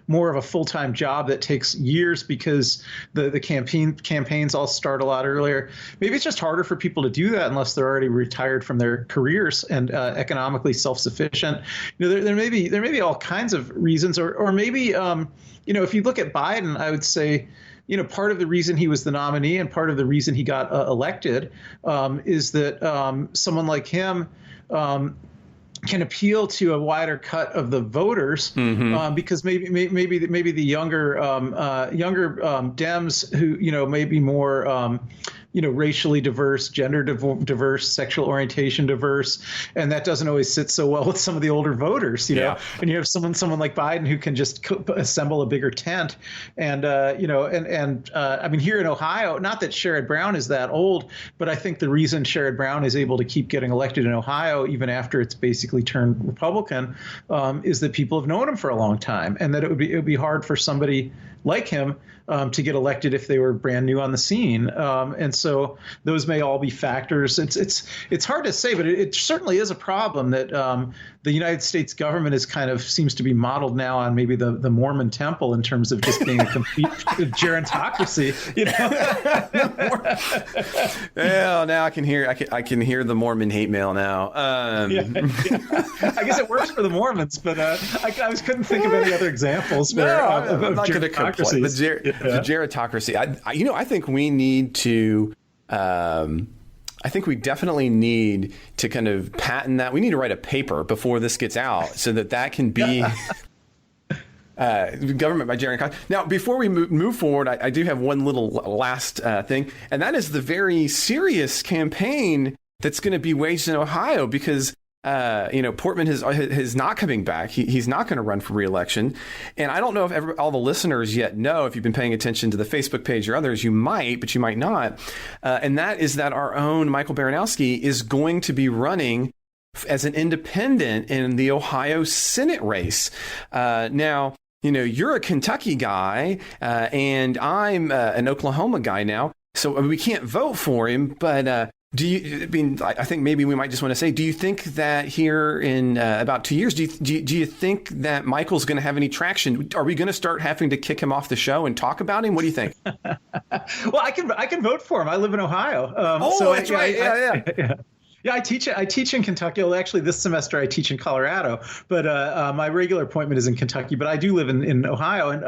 more of a full-time job that takes years because the campaigns all start a lot earlier. Maybe it's just harder for people to do that unless they're already retired from their careers and economically self-sufficient. You know, there may be all kinds of reasons, or maybe you know, if you look at Biden, I would say, you know, part of the reason he was the nominee and part of the reason he got elected is that someone like him can appeal to a wider cut of the voters because maybe the younger Dems who, you know, may be more you know, racially diverse, gender diverse, sexual orientation diverse, and that doesn't always sit so well with some of the older voters, you know. And you have someone like Biden who can just assemble a bigger tent, and you know, and I mean, here in Ohio, not that Sherrod Brown is that old, but I think the reason Sherrod Brown is able to keep getting elected in Ohio even after it's basically turned Republican is that people have known him for a long time, and that it would be hard for somebody like him to get elected if they were brand new on the scene, and so those may all be factors. It's hard to say, but it certainly is a problem that the United States government is kind of seems to be modeled now on maybe the Mormon temple in terms of just being a complete gerontocracy. You know? Yeah, now I can hear the Mormon hate mail now. Yeah. I guess it works for the Mormons, but I couldn't think of any other examples. No, of I'm not going to complain. The gerontocracy. I think we need to. I think we definitely need to kind of patent that. We need to write a paper before this gets out so that can be government by gerontocracy. Now, before we move forward, I do have one little last thing, and that is the very serious campaign that's going to be waged in Ohio because you know, Portman is not coming back. He's not going to run for re-election. And I don't know if all the listeners yet know, if you've been paying attention to the Facebook page or others, you might, but you might not. And that is that our own Michael Baranowski is going to be running as an independent in the Ohio Senate race. Now, you know, you're a Kentucky guy and I'm an Oklahoma guy now. So we can't vote for him, but I think maybe we might just want to say, do you think that here in about 2 years, do you think that Michael's going to have any traction? Are we going to start having to kick him off the show and talk about him? What do you think? Well, I can vote for him. I live in Ohio. So that's right. Yeah. Yeah, I teach in Kentucky. Well, actually, this semester I teach in Colorado, but my regular appointment is in Kentucky. But I do live in Ohio, and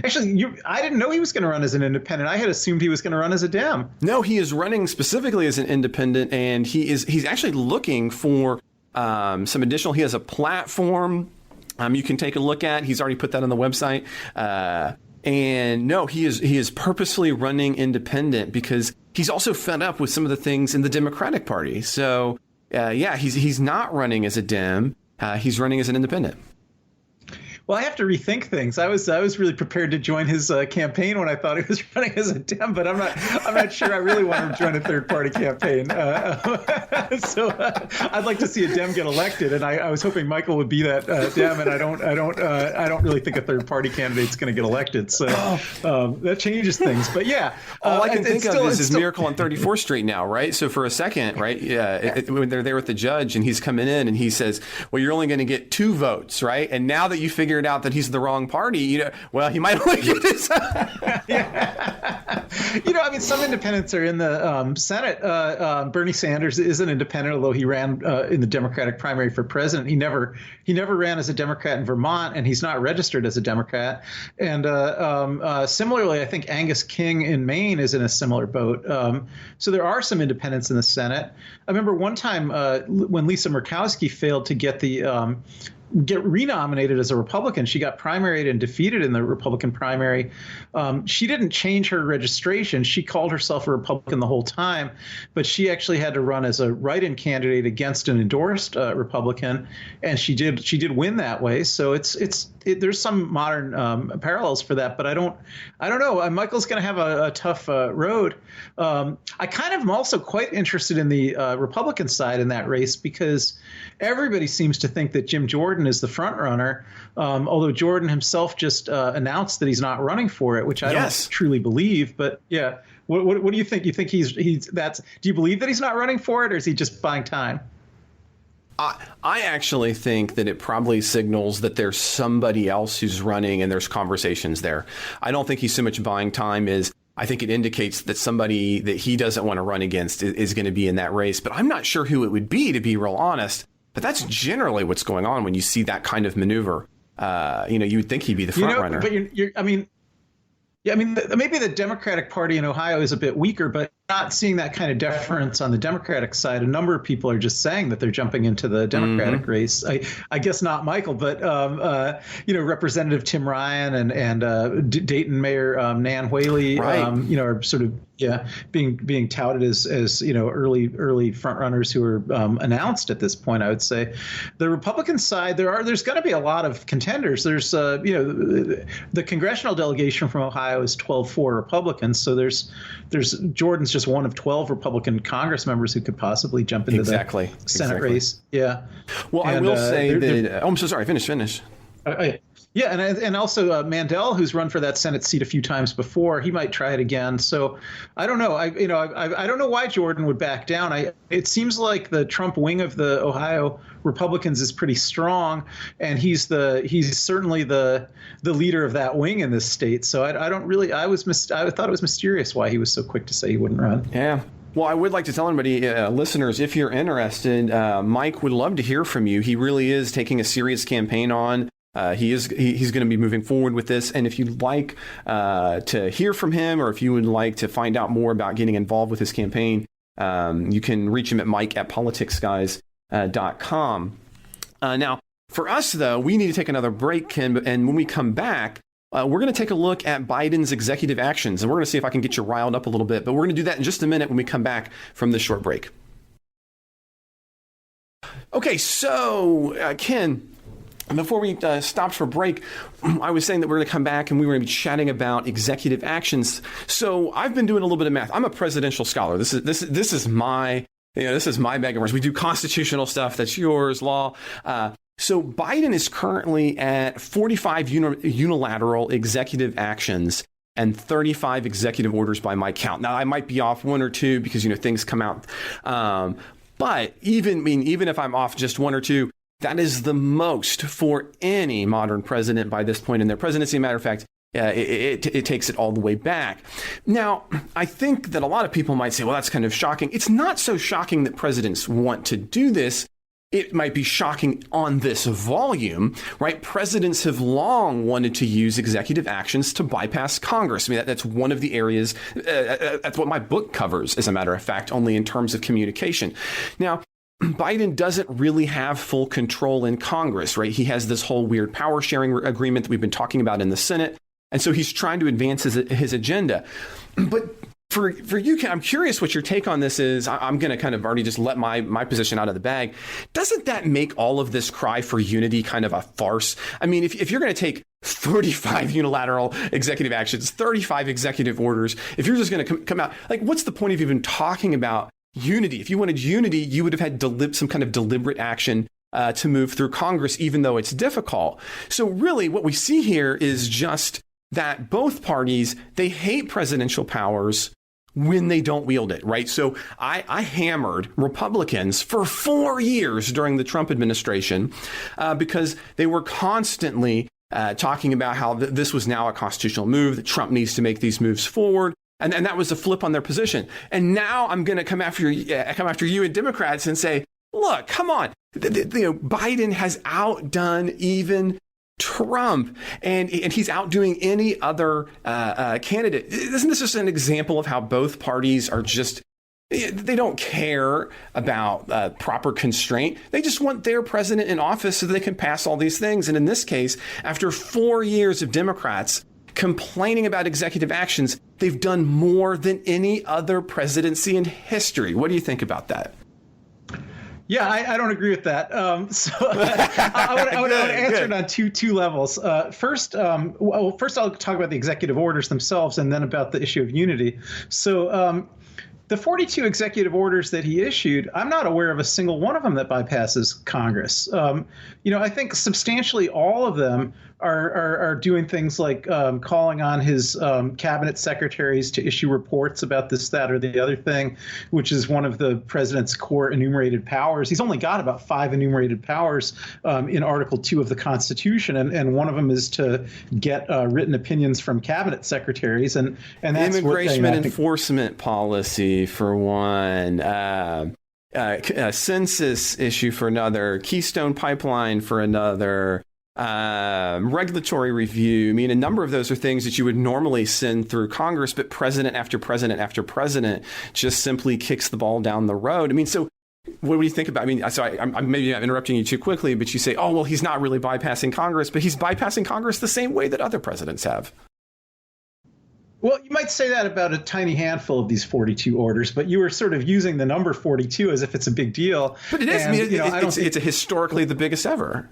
actually, I didn't know he was going to run as an independent. I had assumed he was going to run as a Dem. No, he is running specifically as an independent, and he's actually looking for some additional. He has a platform you can take a look at. He's already put that on the website. And no, he is purposely running independent because he's also fed up with some of the things in the Democratic Party. So, yeah, he's not running as a Dem. He's running as an independent. Well, I have to rethink things. I was really prepared to join his campaign when I thought he was running as a Dem, but I'm not sure I really want to join a third party campaign. So I'd like to see a Dem get elected, and I was hoping Michael would be that Dem, and I don't really think a third party candidate's going to get elected. So that changes things. But yeah, all I can think of is Miracle on 34th Street now, right? So for a second, right? When they're there with the judge, and he's coming in, and he says, "Well, you're only going to get 2 votes, right?" And now that you figured out that he's the wrong party, you know, well, he might only get his. You know, I mean, some independents are in the Senate. Bernie Sanders is an independent, although he ran in the Democratic primary for president. He never ran as a Democrat in Vermont, and he's not registered as a Democrat. And similarly, I think Angus King in Maine is in a similar boat. So there are some independents in the Senate. I remember one time when Lisa Murkowski failed to get the get renominated as a Republican. She got primaried and defeated in the Republican primary. She didn't change her registration. She called herself a Republican the whole time, but she actually had to run as a write-in candidate against an endorsed Republican, and she did win that way. So there's some modern parallels for that, but I don't know. Michael's going to have a tough road. I kind of am also quite interested in the Republican side in that race, because everybody seems to think that Jim Jordan is the front runner, although Jordan himself just announced that he's not running for it, which I don't truly believe. But yeah, what do you think? You think do you believe that he's not running for it, or is he just buying time? I actually think that it probably signals that there's somebody else who's running and there's conversations there. I don't think he's so much buying time as I think it indicates that somebody that he doesn't want to run against is going to be in that race. But I'm not sure who it would be, to be real honest. But that's generally what's going on when you see that kind of maneuver. You would think he'd be the front runner. But maybe the Democratic Party in Ohio is a bit weaker, but not seeing that kind of deference on the Democratic side. A number of people are just saying that they're jumping into the Democratic race. I guess not Michael, but Representative Tim Ryan and Dayton Mayor Nan Whaley, are sort of being touted as early front runners who are announced at this point. I would say the Republican side there's going to be a lot of contenders. There's the congressional delegation from Ohio is 12-4 Republicans, so there's Jordan's just one of 12 Republican Congress members who could possibly jump into the Senate race. Yeah. Well, I will say that. I'm so sorry. Finish. Yeah, and also Mandel, who's run for that Senate seat a few times before, he might try it again. So I don't know. I don't know why Jordan would back down. It seems like the Trump wing of the Ohio Republicans is pretty strong, and he's certainly the leader of that wing in this state. So I thought it was mysterious why he was so quick to say he wouldn't run. Yeah. Well, I would like to tell everybody, listeners, if you're interested, Mike would love to hear from you. He really is taking a serious campaign on. He's going to be moving forward with this. And if you'd like to hear from him, or if you would like to find out more about getting involved with his campaign, you can reach him at mike@politicsguys.com. Now, for us, though, we need to take another break, Ken. And when we come back, we're going to take a look at Biden's executive actions. And we're going to see if I can get you riled up a little bit. But we're going to do that in just a minute when we come back from this short break. Okay, so, Ken, before we stopped for break, I was saying that we're going to come back and we were going to be chatting about executive actions. So I've been doing a little bit of math. I'm a presidential scholar. This is my bag of words. We do constitutional stuff. That's yours, law. So Biden is currently at 45 unilateral executive actions and 35 executive orders by my count. Now, I might be off one or two because things come out. But even if I'm off just one or two, that is the most for any modern president by this point in their presidency. Matter of fact, it takes it all the way back. Now, I think that a lot of people might say, well, that's kind of shocking. It's not so shocking that presidents want to do this. It might be shocking on this volume, right? Presidents have long wanted to use executive actions to bypass Congress. I mean, that's one of the areas, that's what my book covers, as a matter of fact, only in terms of communication. Now, Biden doesn't really have full control in Congress, right? He has this whole weird power sharing agreement that we've been talking about in the Senate. And so he's trying to advance his agenda. But for you, Ken, I'm curious what your take on this is. I'm going to kind of already just let my position out of the bag. Doesn't that make all of this cry for unity kind of a farce? I mean, if you're going to take 35 unilateral executive actions, 35 executive orders, if you're just going to come out, like, what's the point of even talking about unity? If you wanted unity, you would have had some kind of deliberate action to move through Congress, even though it's difficult. So really what we see here is just that both parties, they hate presidential powers when they don't wield it, right? So I hammered Republicans for 4 years during the Trump administration because they were constantly talking about how this was now a constitutional move, that Trump needs to make these moves forward. And that was a flip on their position. And now I'm going to come after you and Democrats and say, look, come on. Biden has outdone even Trump, and he's outdoing any other candidate. Isn't this just an example of how both parties are just They don't care about proper constraint. They just want their president in office so they can pass all these things. And in this case, after 4 years of Democrats complaining about executive actions, they've done more than any other presidency in history. What do you think about that? Yeah, I don't agree with that. I would answer it on two levels. First, I'll talk about the executive orders themselves, and then about the issue of unity. So the 42 executive orders that he issued, I'm not aware of a single one of them that bypasses Congress. I think substantially all of them are doing things like calling on his cabinet secretaries to issue reports about this, that, or the other thing, which is one of the president's core enumerated powers. He's only got about 5 enumerated powers in Article 2 of the Constitution, and one of them is to get written opinions from cabinet secretaries, and that's immigration enforcement policy for one. A census issue for another, Keystone Pipeline for another, regulatory review. I mean, a number of those are things that you would normally send through Congress, but president after president after president just simply kicks the ball down the road. I mean, so what do you think about? I mean, sorry, I'm maybe I'm interrupting you too quickly, but you say, oh, well, he's not really bypassing Congress, but he's bypassing Congress the same way that other presidents have. Well, you might say that about a tiny handful of these 42 orders, but you were sort of using the number 42 as if it's a big deal. But it is. And, it's historically the biggest ever.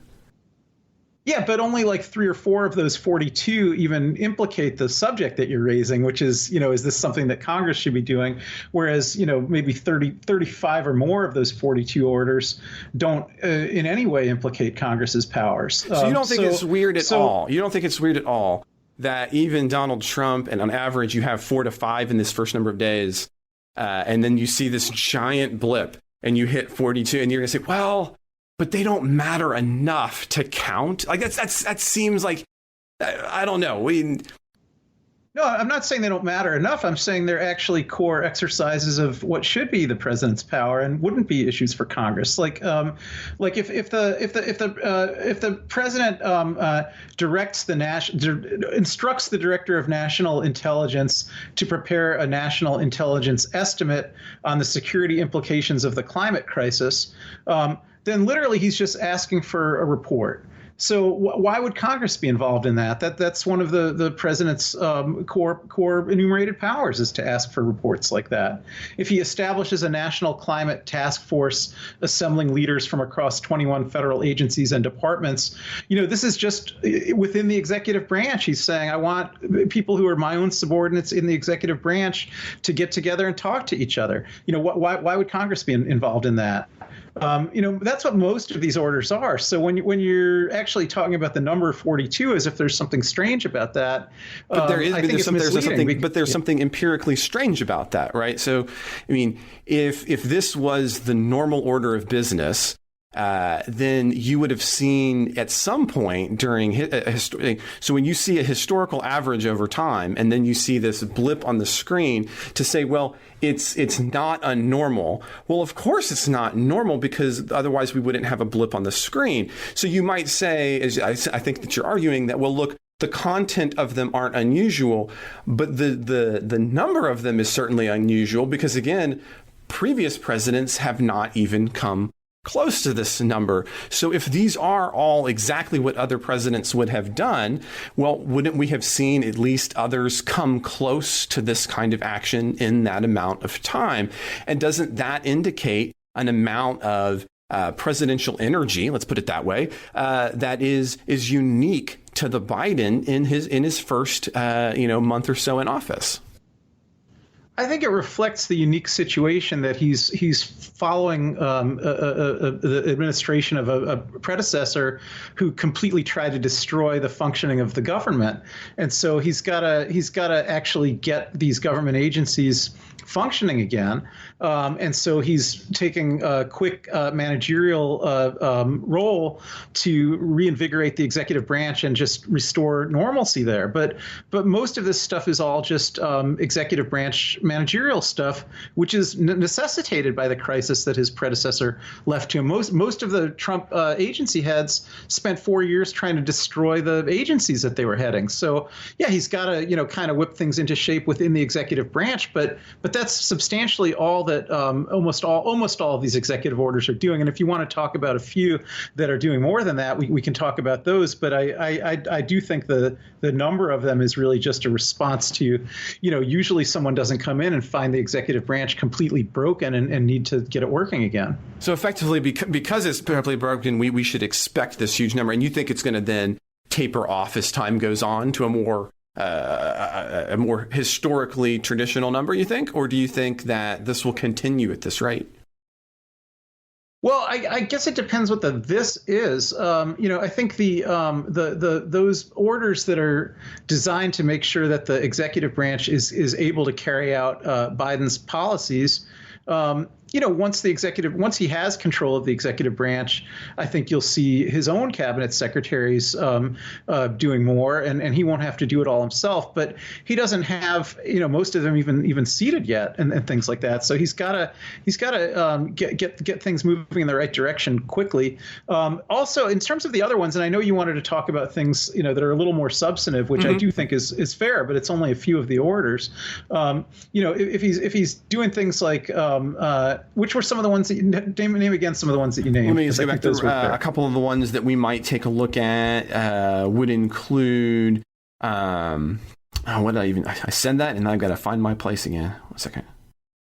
Yeah, but only like 3 or 4 of those 42 even implicate the subject that you're raising, which is, is this something that Congress should be doing? Whereas, maybe 35 or more of those 42 orders don't in any way implicate Congress's powers. So you don't think it's weird at all? You don't think it's weird at all that even Donald Trump, and on average, you have 4 to 5 in this first number of days, and then you see this giant blip and you hit 42 and you're going to say, well, but they don't matter enough to count? Like that seems like, I don't know. No, I'm not saying they don't matter enough. I'm saying they're actually core exercises of what should be the president's power and wouldn't be issues for Congress. Like if the president instructs the director of national intelligence to prepare a national intelligence estimate on the security implications of the climate crisis, then literally he's just asking for a report. So why would Congress be involved in that? That's one of the president's core enumerated powers, is to ask for reports like that. If he establishes a national climate task force assembling leaders from across 21 federal agencies and departments, this is just within the executive branch. He's saying, I want people who are my own subordinates in the executive branch to get together and talk to each other. Why would Congress be involved in that? That's what most of these orders are. So when you're actually talking about the number 42 as if there's something strange about that, but there's there's something empirically strange about that, right? So, I mean, if this was the normal order of business, then you would have seen at some point during so when you see a historical average over time and then you see this blip on the screen to say, well, it's not unnormal. Well, of course it's not normal, because otherwise we wouldn't have a blip on the screen. So you might say, as I think that you're arguing, that, well, look, the content of them aren't unusual, but the number of them is certainly unusual, because again, previous presidents have not even come close to this number. So if these are all exactly what other presidents would have done, well, wouldn't we have seen at least others come close to this kind of action in that amount of time? And doesn't that indicate an amount of presidential energy, let's put it that way, that is unique to the Biden in his first month or so in office? I think it reflects the unique situation that he's following the administration of a predecessor who completely tried to destroy the functioning of the government, and so he's got to actually get these government agencies functioning again, and so he's taking a quick managerial role to reinvigorate the executive branch and just restore normalcy there. But most of this stuff is all just executive branch managerial stuff, which is necessitated by the crisis that his predecessor left to him. Most of the Trump agency heads spent 4 years trying to destroy the agencies that they were heading. So yeah, he's got to kind of whip things into shape within the executive branch, but that's substantially all that almost all of these executive orders are doing. And if you want to talk about a few that are doing more than that, we can talk about those. But I do think the number of them is really just a response to, usually someone doesn't come in and find the executive branch completely broken and need to get it working again. So effectively, because it's completely broken, we should expect this huge number. And you think it's going to then taper off as time goes on to a more historically traditional number, you think? Or do you think that this will continue at this rate? Well, I guess it depends what this is. I think those orders that are designed to make sure that the executive branch is able to carry out Biden's policies. Once he has control of the executive branch, I think you'll see his own cabinet secretaries doing more, and he won't have to do it all himself. But he doesn't have, most of them even seated yet, and things like that. So he's got to get things moving in the right direction quickly. Also, in terms of the other ones, and I know you wanted to talk about things that are a little more substantive, which I do think is fair, but it's only a few of the orders. If he's doing things like which were some of the ones that you name again? Some of the ones that you named. Let me just go back to a couple of the ones that we might take a look at. Would include. What did I said that, and I've got to find my place again. 1 second.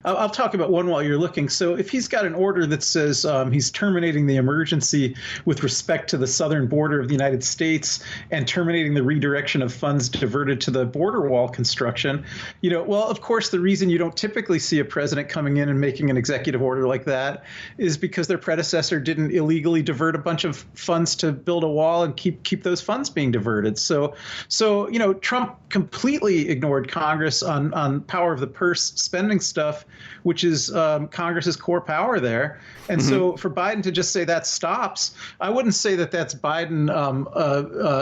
I'll talk about one while you're looking. So if he's got an order that says he's terminating the emergency with respect to the southern border of the United States and terminating the redirection of funds diverted to the border wall construction, well, of course, the reason you don't typically see a president coming in and making an executive order like that is because their predecessor didn't illegally divert a bunch of funds to build a wall and keep those funds being diverted. So Trump completely ignored Congress on power of the purse spending stuff, which is Congress's core power there. And so for Biden to just say that stops, I wouldn't say that that's Biden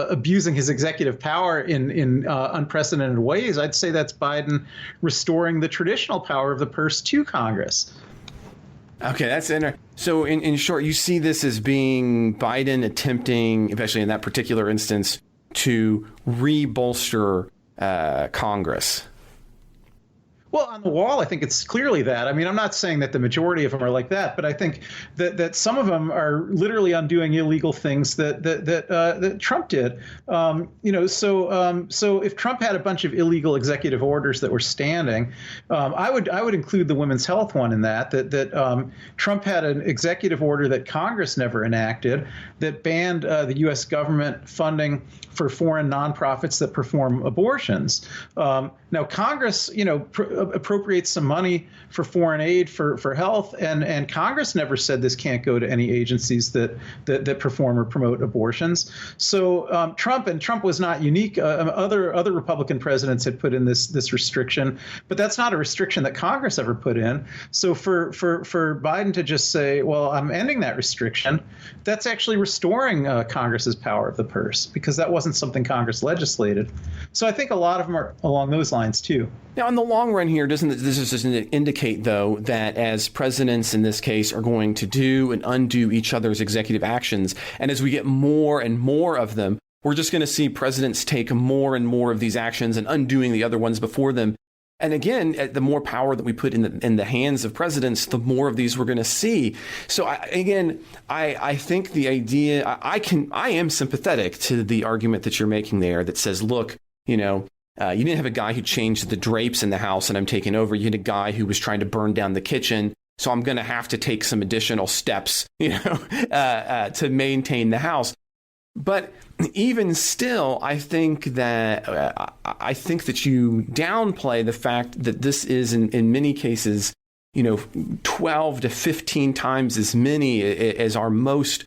abusing his executive power in unprecedented ways. I'd say that's Biden restoring the traditional power of the purse to Congress. Okay, that's interesting. So in short, you see this as being Biden attempting, especially in that particular instance, to re-bolster Congress. Well, on the wall, I think it's clearly that. I mean, I'm not saying that the majority of them are like that, but I think that some of them are literally undoing illegal things that Trump did. So if Trump had a bunch of illegal executive orders that were standing, I would include the women's health one in that Trump had an executive order that Congress never enacted that banned the U.S. government funding for foreign nonprofits that perform abortions. Now, Congress, appropriates some money for foreign aid for health, and Congress never said this can't go to any agencies that perform or promote abortions. So Trump was not unique. Other Republican presidents had put in this restriction, but that's not a restriction that Congress ever put in. So for Biden to just say, well, I'm ending that restriction, that's actually restoring Congress's power of the purse, because that wasn't something Congress legislated. So I think a lot of them are along those lines too. Now, in the long run here, doesn't this indicate, though, that as presidents in this case are going to do and undo each other's executive actions, and as we get more and more of them, we're just going to see presidents take more and more of these actions and undoing the other ones before them. And again, the more power that we put in the hands of presidents, the more of these we're going to see. So I think the idea, I am sympathetic to the argument that you're making there that says, look, you didn't have a guy who changed the drapes in the house and I'm taking over. You had a guy who was trying to burn down the kitchen. So I'm going to have to take some additional steps, to maintain the house. But even still, I think that you downplay the fact that this is in many cases, 12 to 15 times as many as our most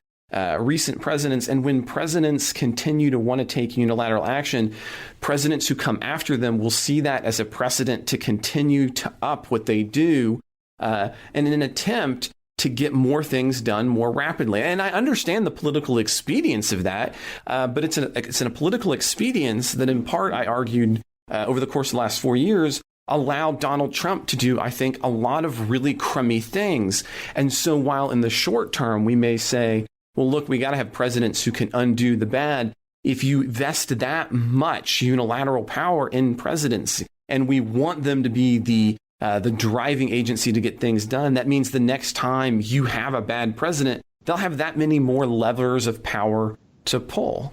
recent presidents. And when presidents continue to want to take unilateral action, presidents who come after them will see that as a precedent to continue to up what they do in an attempt to get more things done more rapidly. And I understand the political expedience of that, but it's a political expedience that in part I argued over the course of the last 4 years allowed Donald Trump to do, I think, a lot of really crummy things. And so while in the short term, we may say, well, look, we got to have presidents who can undo the bad. If you vest that much unilateral power in presidency, and we want them to be the driving agency to get things done, that means the next time you have a bad president, they'll have that many more levers of power to pull.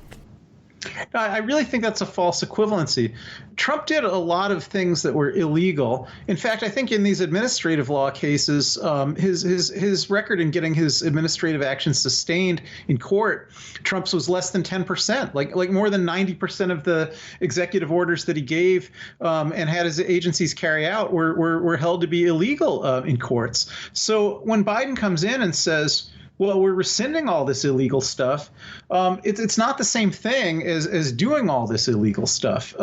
I really think that's a false equivalency. Trump did a lot of things that were illegal. In fact, I think in these administrative law cases, his record in getting his administrative actions sustained in court, Trump's was less than 10%. Like more than 90% of the executive orders that he gave and had his agencies carry out were held to be illegal in courts. So when Biden comes in and says, well, we're rescinding all this illegal stuff, it's not the same thing as doing all this illegal stuff.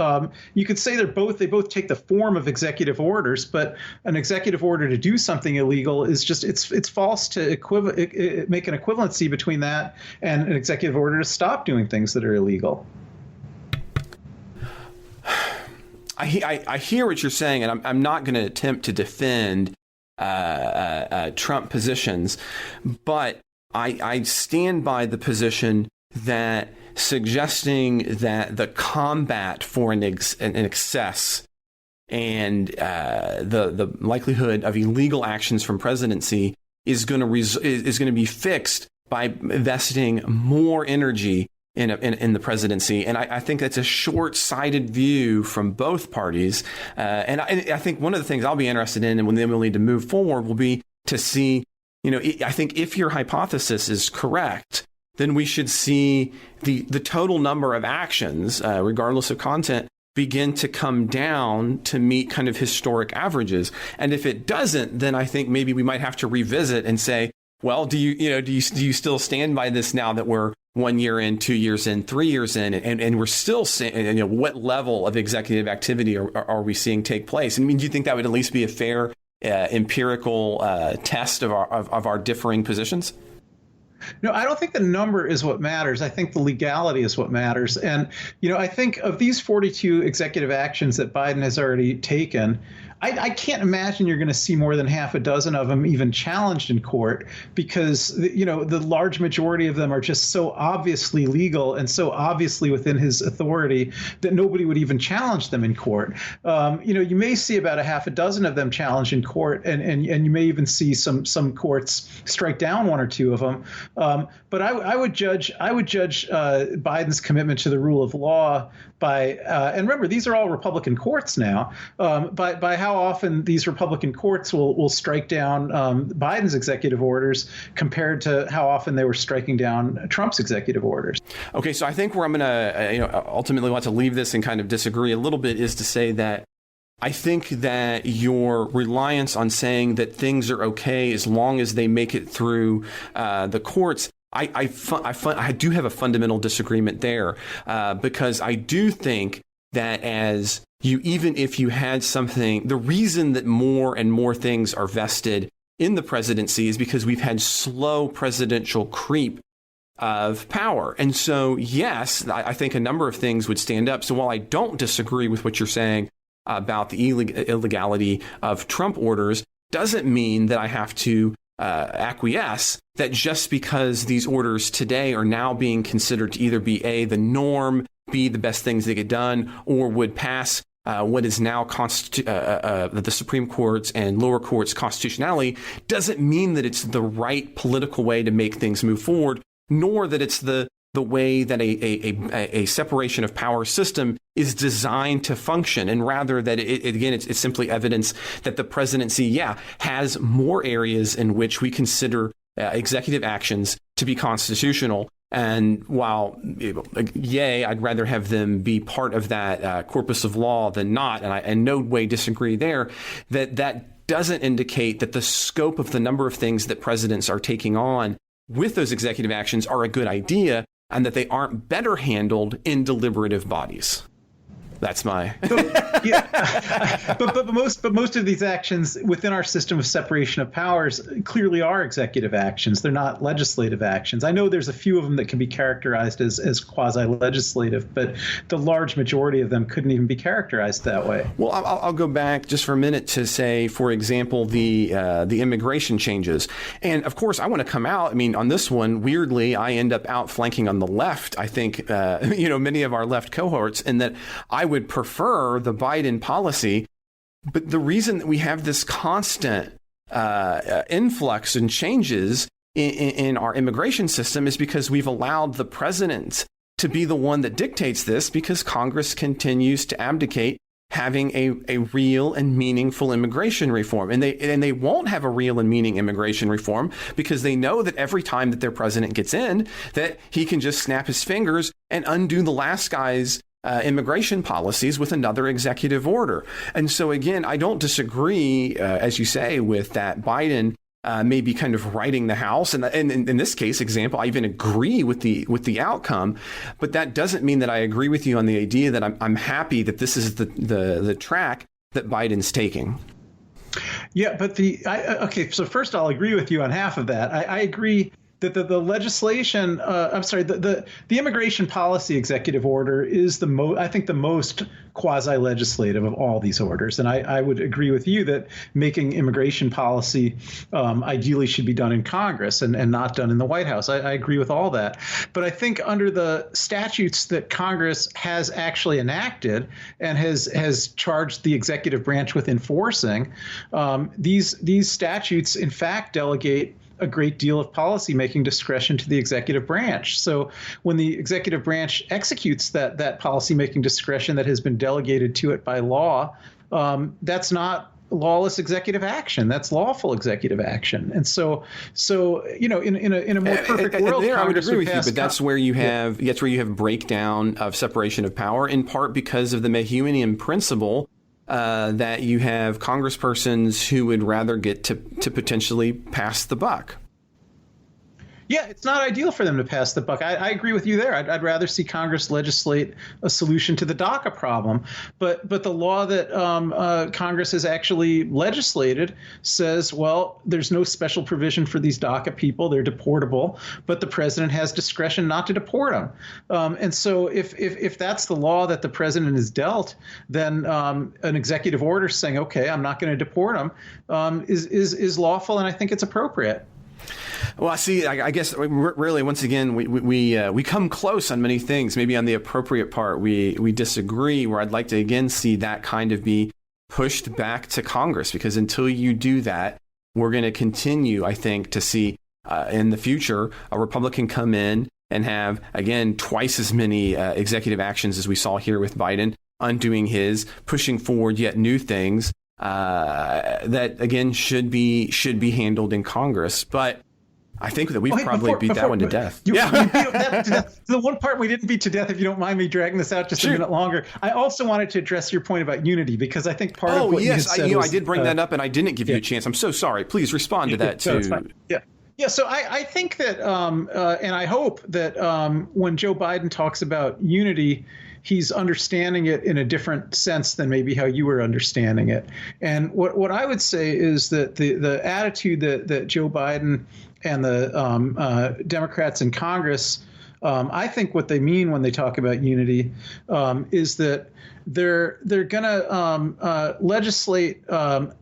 You could say they both take the form of executive orders, but an executive order to do something illegal is just it's false to make an equivalency between that and an executive order to stop doing things that are illegal. I hear what you're saying, and I'm not going to attempt to defend Trump positions, but I stand by the position that suggesting that the combat for an excess and the likelihood of illegal actions from presidency is going to be fixed by investing more energy in the presidency. And I think that's a short-sighted view from both parties. And I think one of the things I'll be interested in, and when then we'll need to move forward, will be to see, I think if your hypothesis is correct, then we should see the total number of actions, regardless of content, begin to come down to meet kind of historic averages. And if it doesn't, then I think maybe we might have to revisit and say, well, do you still stand by this now that we're 1 year in, 2 years in, 3 years in, and we're still saying, what level of executive activity are we seeing take place? I mean, do you think that would at least be a fair empirical test of our differing positions? No, I don't think the number is what matters. I think the legality is what matters. And, I think of these 42 executive actions that Biden has already taken, I can't imagine you're going to see more than half a dozen of them even challenged in court because, the large majority of them are just so obviously legal and so obviously within his authority that nobody would even challenge them in court. You may see about a half a dozen of them challenged in court, and you may even see some courts strike down one or two of them. But I would judge Biden's commitment to the rule of law by, and remember, these are all Republican courts now, by how often these Republican courts will strike down Biden's executive orders compared to how often they were striking down Trump's executive orders. Okay, so I think where I'm going to ultimately want to leave this and kind of disagree a little bit is to say that I think that your reliance on saying that things are okay as long as they make it through the courts, I do have a fundamental disagreement there because I do think that even if you had something, the reason that more and more things are vested in the presidency is because we've had slow presidential creep of power. And so, yes, I think a number of things would stand up. So while I don't disagree with what you're saying about the illegality of Trump orders, doesn't mean that I have to acquiesce that just because these orders today are now being considered to either be A, the norm, B, the best things that get done, or would pass what is now the Supreme Court's and lower courts' constitutionality, doesn't mean that it's the right political way to make things move forward, nor that it's the way that a separation of power system is designed to function, and rather that it's simply evidence that the presidency, has more areas in which we consider executive actions to be constitutional. And while, I'd rather have them be part of that corpus of law than not, and I in no way disagree there, that doesn't indicate that the scope of the number of things that presidents are taking on with those executive actions are a good idea, and that they aren't better handled in deliberative bodies. That's my yeah, but most of these actions within our system of separation of powers clearly are executive actions. They're not legislative actions. I know there's a few of them that can be characterized as quasi-legislative, but the large majority of them couldn't even be characterized that way. Well, I'll go back just for a minute to say, for example, the immigration changes, and of course, I want to come out. I mean, on this one, weirdly, I end up outflanking on the left. I think many of our left cohorts, and that I would prefer the Biden policy. But the reason that we have this constant influx and changes in our immigration system is because we've allowed the president to be the one that dictates this, because Congress continues to abdicate having a real and meaningful immigration reform. And they won't have a real and meaning immigration reform because they know that every time that their president gets in, that he can just snap his fingers and undo the last guy's immigration policies with another executive order. And so, again, I don't disagree, as you say, with that Biden may be kind of writing the House. And in this case example, I even agree with the outcome. But that doesn't mean that I agree with you on the idea that I'm happy that this is the track that Biden's taking. Yeah, but okay, so first I'll agree with you on half of that. I agree that the legislation, the immigration policy executive order is the most quasi-legislative of all these orders. And I would agree with you that making immigration policy ideally should be done in Congress and not done in the White House. I agree with all that. But I think under the statutes that Congress has actually enacted and has charged the executive branch with enforcing, these statutes, in fact, delegate a great deal of policymaking discretion to the executive branch. So when the executive branch executes that policymaking discretion that has been delegated to it by law, that's not lawless executive action. That's lawful executive action. And so in a more perfect world, there I would Congress agree with you, pass but that's where you have breakdown of separation of power, in part because of the Maheumian principle. That you have congresspersons who would rather get to potentially pass the buck. Yeah, it's not ideal for them to pass the buck. I agree with you there. I'd rather see Congress legislate a solution to the DACA problem. But the law that Congress has actually legislated says, well, there's no special provision for these DACA people. They're deportable, but the president has discretion not to deport them. And so if that's the law that the president is dealt, then an executive order saying, OK, I'm not going to deport them is lawful, and I think it's appropriate. Well, I see. I guess really, once again, we come close on many things. Maybe on the appropriate part, we disagree. Where I'd like to again see that kind of be pushed back to Congress, because until you do that, we're going to continue, I think, to see in the future a Republican come in and have again twice as many executive actions as we saw here with Biden, undoing his, pushing forward yet new things that again should be handled in Congress. But I think that we've probably beat that one to death. You the one part we didn't beat to death, if you don't mind me dragging this out just a minute longer. I also wanted to address your point about unity, because I think part of what you had said I did bring that up, and I didn't give you a chance. I'm so sorry. Please respond to that too. Yeah. So I think that, and I hope that when Joe Biden talks about unity, he's understanding it in a different sense than maybe how you were understanding it. And what I would say is that the attitude that Joe Biden and the Democrats in Congress, I think what they mean when they talk about unity is that they're going to legislate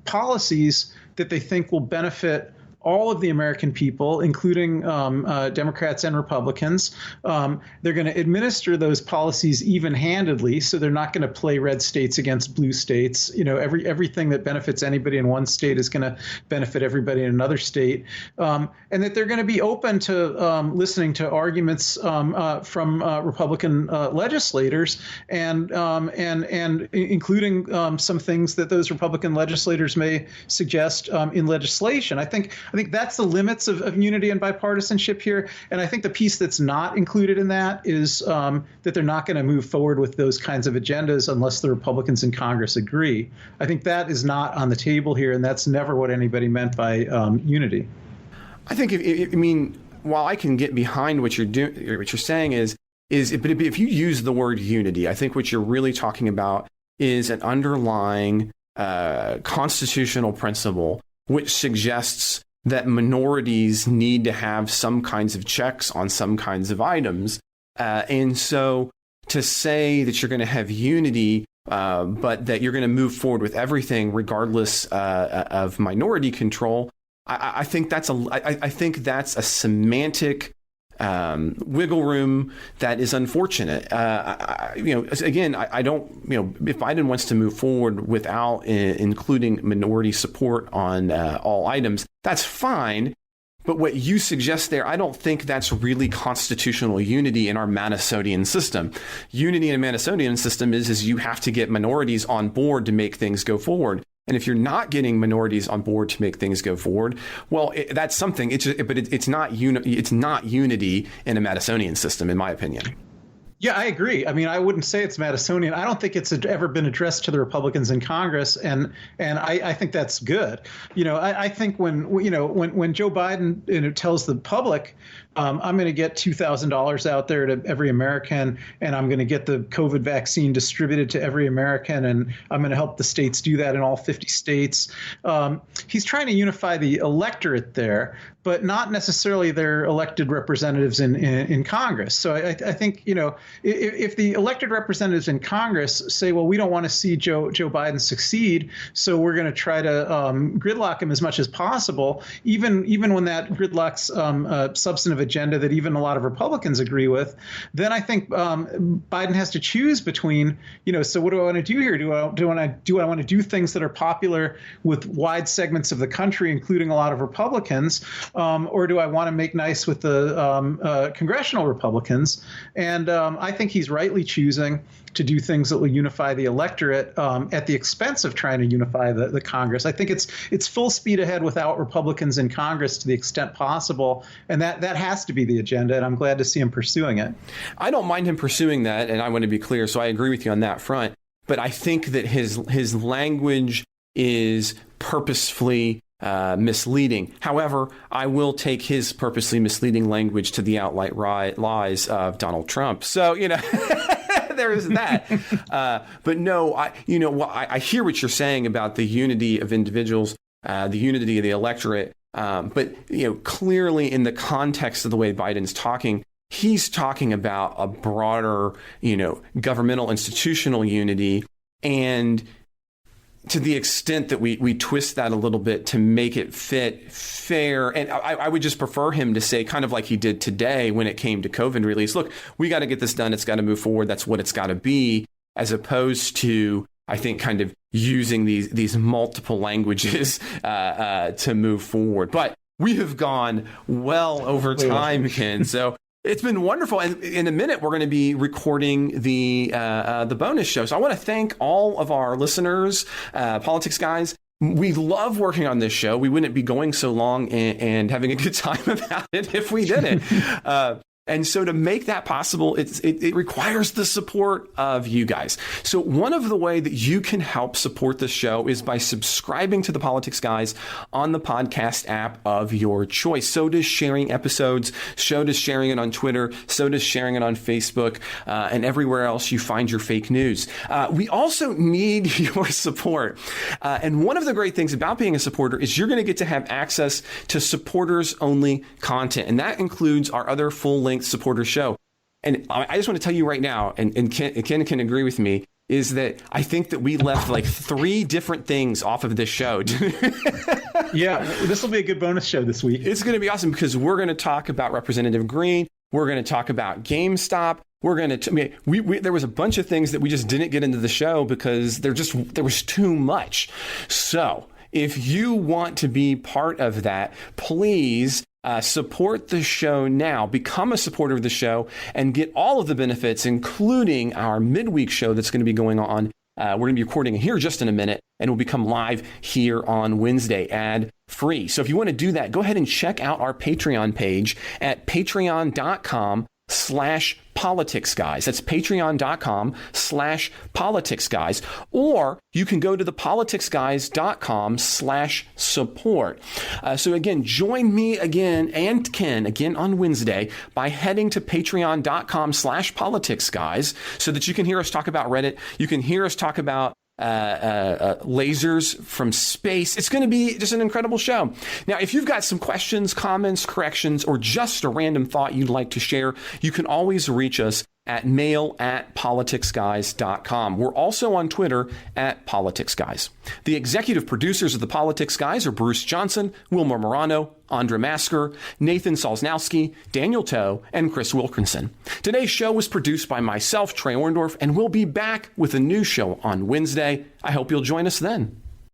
policies that they think will benefit all of the American people, including Democrats and Republicans. They're going to administer those policies even-handedly, so they're not going to play red states against blue states. You know, everything that benefits anybody in one state is going to benefit everybody in another state, and that they're going to be open to listening to arguments from Republican legislators, and including some things that those Republican legislators may suggest in legislation. I think that's the limits of unity and bipartisanship here. And I think the piece that's not included in that is that they're not going to move forward with those kinds of agendas unless the Republicans in Congress agree. I think that is not on the table here, and that's never what anybody meant by unity. I think, while I can get behind what you're saying is but if you use the word unity, I think what you're really talking about is an underlying constitutional principle which suggests that minorities need to have some kinds of checks on some kinds of items. And so to say that you're going to have unity, but that you're going to move forward with everything regardless of minority control, I think that's a semantic wiggle room that is unfortunate. Again, I don't, if Biden wants to move forward without including minority support on all items, that's fine. But what you suggest there, I don't think that's really constitutional unity in our Minnesotian system. Unity in a Minnesotian system is you have to get minorities on board to make things go forward. And if you're not getting minorities on board to make things go forward, well, that's something. It's not unity in a Madisonian system, in my opinion. Yeah, I agree. I mean, I wouldn't say it's Madisonian. I don't think it's ever been addressed to the Republicans in Congress, and I think that's good. I think when Joe Biden tells the public, I'm going to get $2,000 out there to every American, and I'm going to get the COVID vaccine distributed to every American, and I'm going to help the states do that in all 50 states. He's trying to unify the electorate there, but not necessarily their elected representatives in Congress. So I think, if the elected representatives in Congress say, well, we don't want to see Joe Biden succeed, so we're going to try to gridlock him as much as possible, even when that gridlock's substantive agenda that even a lot of Republicans agree with, then I think Biden has to choose between, so what do I want to do here? Do I want to do things that are popular with wide segments of the country, including a lot of Republicans, or do I want to make nice with the congressional Republicans? And I think he's rightly choosing to do things that will unify the electorate at the expense of trying to unify the Congress. I think it's full speed ahead without Republicans in Congress to the extent possible, and that has to be the agenda, and I'm glad to see him pursuing it. I don't mind him pursuing that, and I want to be clear, so I agree with you on that front, but I think that his language is purposefully misleading. However, I will take his purposely misleading language to the outright lies of Donald Trump. So, there is that. But no, I hear what you're saying about the unity of individuals, the unity of the electorate. But, clearly in the context of the way Biden's talking, he's talking about a broader, governmental institutional unity. And to the extent that we twist that a little bit to make it fit fair, and I would just prefer him to say, kind of like he did today when it came to COVID release, look, we got to get this done. It's got to move forward. That's what it's got to be, as opposed to, I think, kind of using these multiple languages to move forward. But we have gone well over time, Ken. So it's been wonderful. And in a minute, we're going to be recording the bonus show. So I want to thank all of our listeners, politics guys. We love working on this show. We wouldn't be going so long and having a good time about it if we didn't. And so to make that possible, it requires the support of you guys. So one of the ways that you can help support this show is by subscribing to the Politics Guys on the podcast app of your choice. So does sharing episodes, so does sharing it on Twitter, so does sharing it on Facebook, and everywhere else you find your fake news. We also need your support. And one of the great things about being a supporter is you're going to get to have access to supporters-only content. And that includes our other full-length supporter show. And I just want to tell you right now, and Ken can agree with me, is that I think that we left like 3 different things off of this show. Yeah, this will be a good bonus show this week. It's going to be awesome because we're going to talk about Representative Green. We're going to talk about GameStop. We're going to, there was a bunch of things that we just didn't get into the show because there was too much. So if you want to be part of that, please support the show now. Become a supporter of the show and get all of the benefits, including our midweek show that's going to be going on. We're going to be recording here just in a minute, and will become live here on Wednesday, ad free. So if you want to do that, go ahead and check out our Patreon page at patreon.com/politicsguys. /politicsguys. That's patreon.com/politicsguys. Or you can go to thepoliticsguys.com/support. So again, join me again and Ken again on Wednesday by heading to patreon.com/politicsguys so that you can hear us talk about Reddit. You can hear us talk about lasers from space. It's going to be just an incredible show. Now, if you've got some questions, comments, corrections, or just a random thought you'd like to share, you can always reach us at mail@politicsguys.com. We're also on Twitter @politicsguys. The executive producers of The Politics Guys are Bruce Johnson, Wilmer Morano, Andra Masker, Nathan Salznowski, Daniel Toe, and Chris Wilkinson. Today's show was produced by myself, Trey Orndorff, and we'll be back with a new show on Wednesday. I hope you'll join us then.